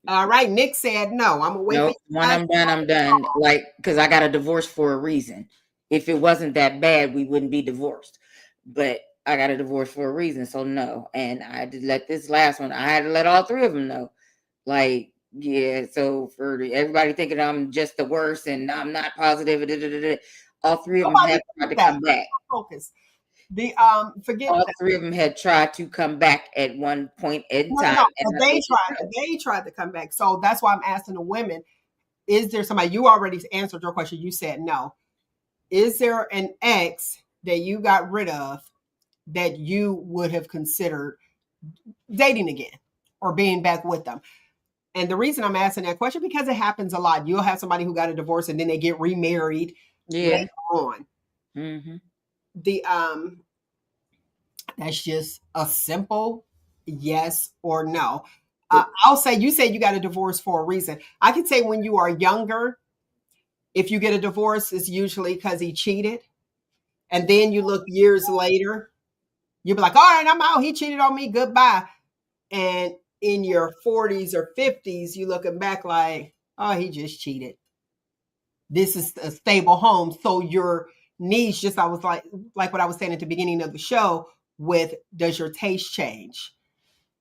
All right. Nick said no. I'm going to wait for Nope. you When guys. I'm done, I'm done. Like, because I got a divorce for a reason. If it wasn't that bad, we wouldn't be divorced. But I got a divorce for a reason, so no. And I had to let this last one, I had to let all three of them know. Like, yeah, so for everybody thinking I'm just the worst and I'm not positive, all three of them Nobody had tried to that. come back. Focus. Forget All that. three of them had tried to come back at one point in time. No. And But I they told tried. them, They tried to come back. So that's why I'm asking the women: is there somebody? You already answered your question. You said no. Is there an ex that you got rid of that you would have considered dating again or being back with them? And the reason I'm asking that question, because it happens a lot. You'll have somebody who got a divorce and then they get remarried yeah. later on. Mm-hmm. That's just a simple yes or no. I'll say, you said you got a divorce for a reason. I could say when you are younger, if you get a divorce, it's usually because he cheated. And then you look years later, you'll be like, all right, I'm out. He cheated on me. Goodbye. And in your 40s or 50s, you looking back like, oh, he just cheated. This is a stable home. So your needs, just I was like what I was saying at the beginning of the show, with does your taste change?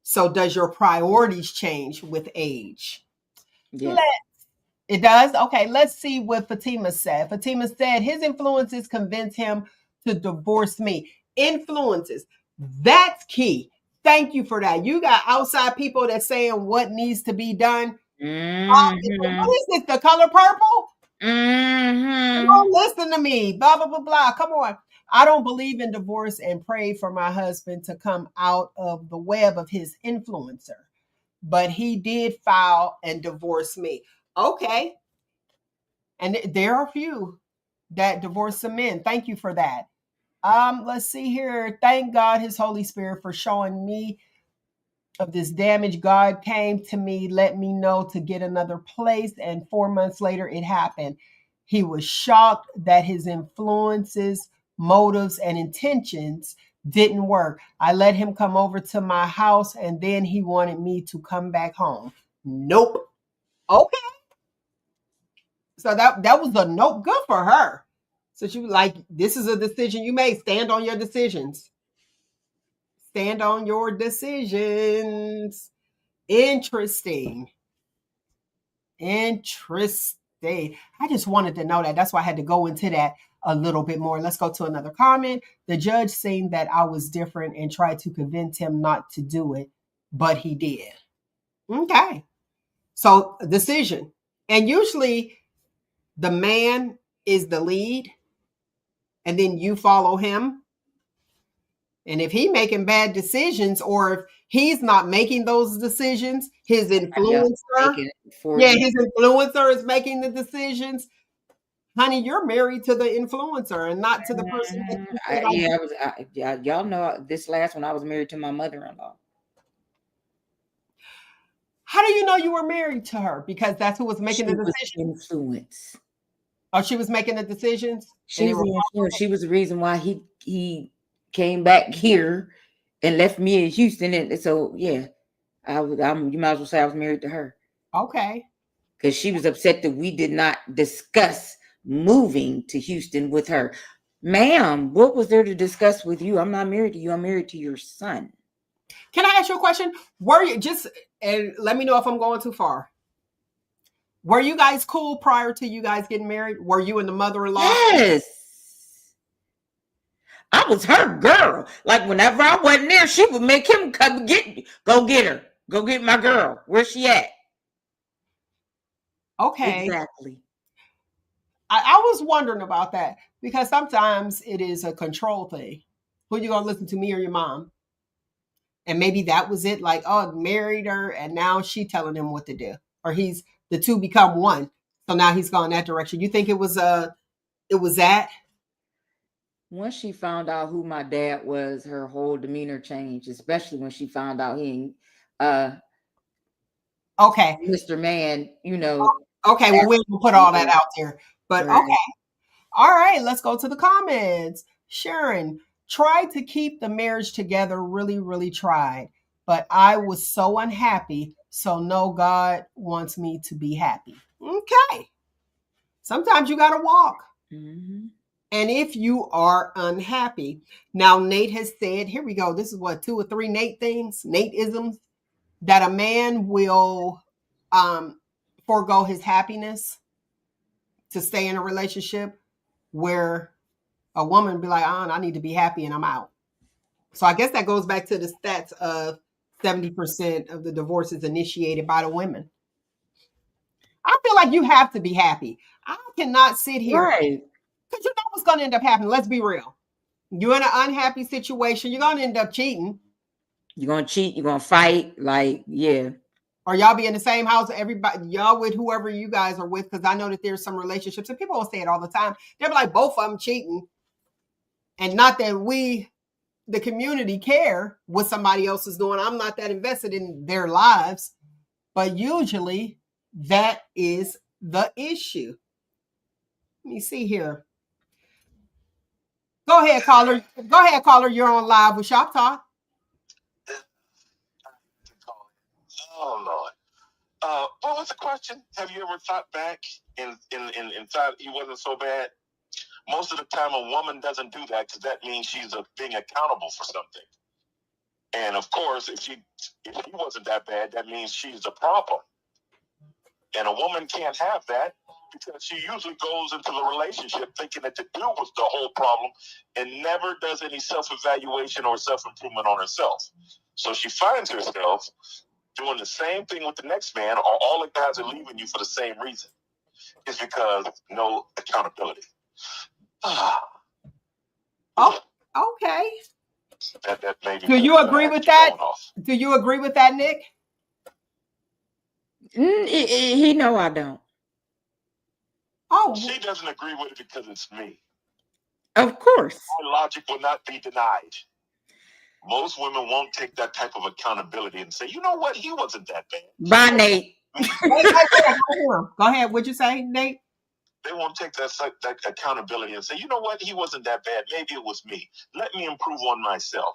So does your priorities change with age? Yeah. It does? Okay, let's see what Fatima said. Fatima said his influences convinced him to divorce me. Influences. That's key. Thank you for that. You got outside people that's saying what needs to be done. Mm-hmm. What is this? The color purple? Mm-hmm. Don't listen to me. Blah, blah, blah, blah. Come on. I don't believe in divorce and pray for my husband to come out of the web of his influencer. But he did file and divorce me. Okay. And there are a few that divorce some men. Thank you for that. Let's see here. Thank God, his Holy Spirit, for showing me of this damage. God came to me, let me know to get another place, and 4 months later it happened. He was shocked that his influences, motives, and intentions didn't work. I let him come over to my house and then he wanted me to come back home. Nope. Okay. So that was a nope. Good for her. So she was like, this is a decision you made. Stand on your decisions. Stand on your decisions. Interesting. Interesting. I just wanted to know that. That's why I had to go into that a little bit more. Let's go to another comment. The judge saying that I was different and tried to convince him not to do it, but he did. Okay. So, decision. And usually the man is the lead and then you follow him. And if he's making bad decisions or if he's not making those decisions, his influencer, his influencer is making the decisions. Honey, you're married to the influencer and not to the person that y'all know this last one I was married to my mother-in-law. How do you know you were married to her? Because that's who was making the decisions. Influence. Oh, she was making the decisions. She was the reason why he came back here and left me in Houston, and so yeah, you might as well say I was married to her. Okay. Because she was upset that we did not discuss moving to Houston with her. Ma'am, what was there to discuss with you? I'm not married to you. I'm married to your son. Can I ask you a question? Were you and let me know if I'm going too far. Were you guys cool prior to you guys getting married? Were you and the mother-in-law? Yes. I was her girl. Like whenever I wasn't there, she would make him come go get her. Go get my girl. Where's she at? Okay. Exactly. I was wondering about that because sometimes it is a control thing. Who you gonna listen to, me or your mom? And maybe that was it. Like, oh, married her, and now she telling him what to do, or the two become one. So now he's going that direction. You think it was that? Once she found out who my dad was, her whole demeanor changed, especially when she found out he okay, Mr. Man, you know. Okay, well, we will put all that out there. But right. Okay. All right, let's go to the comments. Sharon, tried to keep the marriage together, really, really tried. But I was so unhappy. So no, God wants me to be happy. Okay. Sometimes you got to walk. Mm-hmm. And if you are unhappy, now Nate has said, here we go. This is what, 2 or 3 Nate things, Nate-isms, that a man will forego his happiness to stay in a relationship, where a woman be like, I need to be happy and I'm out. So I guess that goes back to the stats of 70% of the divorces initiated by the women. I feel like you have to be happy. I cannot sit here. Right. Because you know what's going to end up happening. Let's be real. You're in an unhappy situation. You're going to end up cheating. You're going to cheat. You're going to fight. Like, yeah. Or y'all be in the same house. Everybody, y'all with whoever you guys are with. Because I know that there's some relationships. And people will say it all the time. They'll be like, both of them cheating. And not that we, the community, care what somebody else is doing. I'm not that invested in their lives. But usually that is the issue. Let me see here. Go ahead, caller. Go ahead, caller. You're on live with Shop Talk. Oh, Lord. What was the question? Have you ever thought back and thought he wasn't so bad? Most of the time, a woman doesn't do that because that means she's being accountable for something. And of course, if he wasn't that bad, that means she's the problem. And a woman can't have that because she usually goes into the relationship thinking that the dude was the whole problem and never does any self-evaluation or self-improvement on herself. So she finds herself doing the same thing with the next man, or all the guys are leaving you for the same reason. It's because no accountability. Oh, okay. That maybe. Do you agree with that? Do you agree with that, Nick? He know I don't. Oh, she doesn't agree with it because it's me. Of course. My logic will not be denied. Most women won't take that type of accountability and say, you know what, he wasn't that bad. Bye, Nate. Go ahead. What'd you say, Nate? They won't take that accountability and say, you know what, he wasn't that bad. Maybe it was me. Let me improve on myself.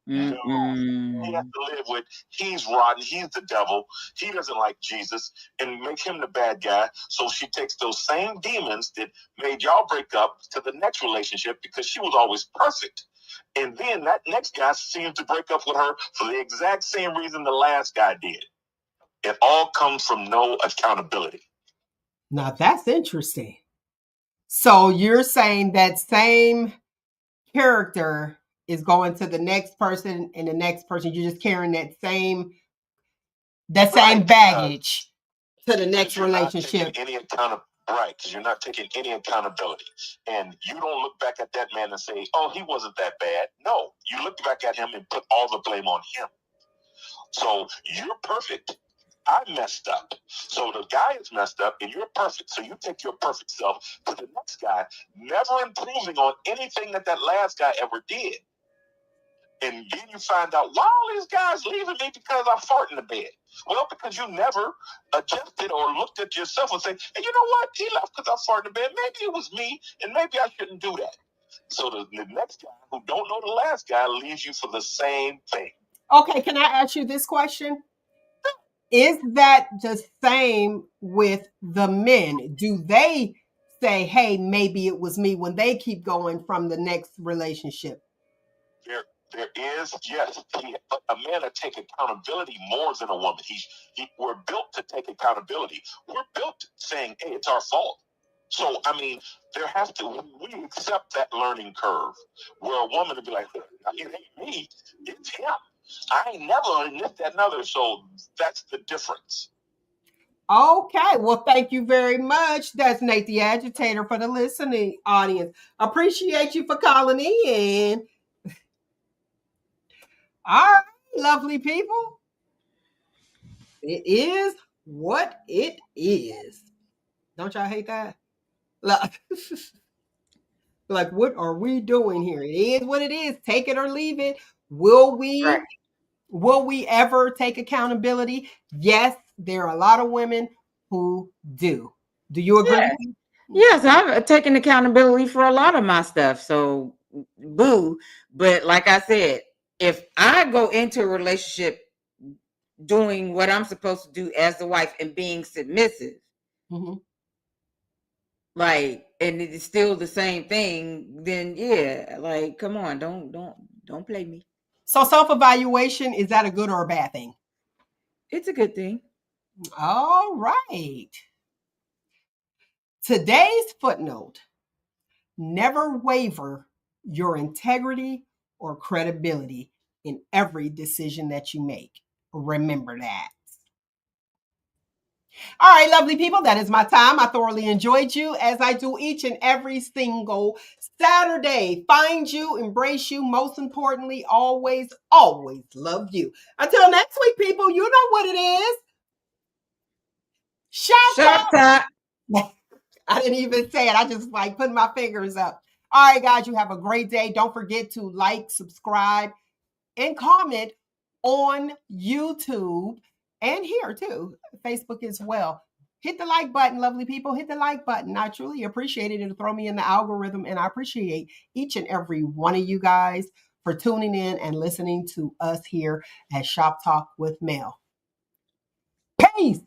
No, he has to live with, he's rotten, he's the devil, he doesn't like Jesus, and make him the bad guy. So she takes those same demons that made y'all break up to the next relationship because she was always perfect. And then that next guy seems to break up with her for the exact same reason the last guy did. It all comes from no accountability. Now that's interesting. So you're saying that same character is going to the next person and the next person. You're just carrying that same baggage to the next relationship. Right, because you're not taking any accountability. And you don't look back at that man and say, oh, he wasn't that bad. No, you look back at him and put all the blame on him. So you're perfect. I messed up. So the guy is messed up and you're perfect. So you take your perfect self to the next guy, never improving on anything that last guy ever did. And then you find out, why all these guys leaving me because I fart in the bed? Well, because you never adjusted or looked at yourself and said, hey, you know what? He left because I farted in the bed. Maybe it was me, and maybe I shouldn't do that. So the next guy who don't know the last guy leaves you for the same thing. Okay, can I ask you this question? Is that the same with the men? Do they say, hey, maybe it was me when they keep going from the next relationship? There is, yes. A man will take accountability more than a woman. We're built to take accountability. We're built saying, hey, it's our fault. So, I mean, we accept that learning curve where a woman would be like, it ain't me, it's him. I ain't never and this, that, and other. So that's the difference. Okay, well, thank you very much. That's Nate the Agitator for the listening audience. Appreciate you for calling in. All right, lovely people. It is what it is. Don't y'all hate that? Like, what are we doing here? It is what it is. Take it or leave it. Will we ever take accountability? Yes, there are a lot of women who do. Do you agree? Yeah. Yes, I've taken accountability for a lot of my stuff. So boo. But like I said, if I go into a relationship doing what I'm supposed to do as the wife and being submissive, like, and it is still the same thing, then yeah, like, come on, don't play me. So self-evaluation, is that a good or a bad thing? It's a good thing. All right. Today's footnote: never waver your integrity or credibility in every decision that you make. Remember that. All right, lovely people, that is my time. I thoroughly enjoyed you as I do each and every single Saturday. Find you, embrace you, most importantly, always, always love you. Until next week, people, you know what it is. Shop Talk. I didn't even say it. I just like putting my fingers up. All right, guys, you have a great day. Don't forget to like, subscribe, and comment on YouTube and here too, Facebook as well. Hit the like button, lovely people. Hit the like button. I truly appreciate it. It'll throw me in the algorithm, and I appreciate each and every one of you guys for tuning in and listening to us here at Shop Talk with Mel. Peace.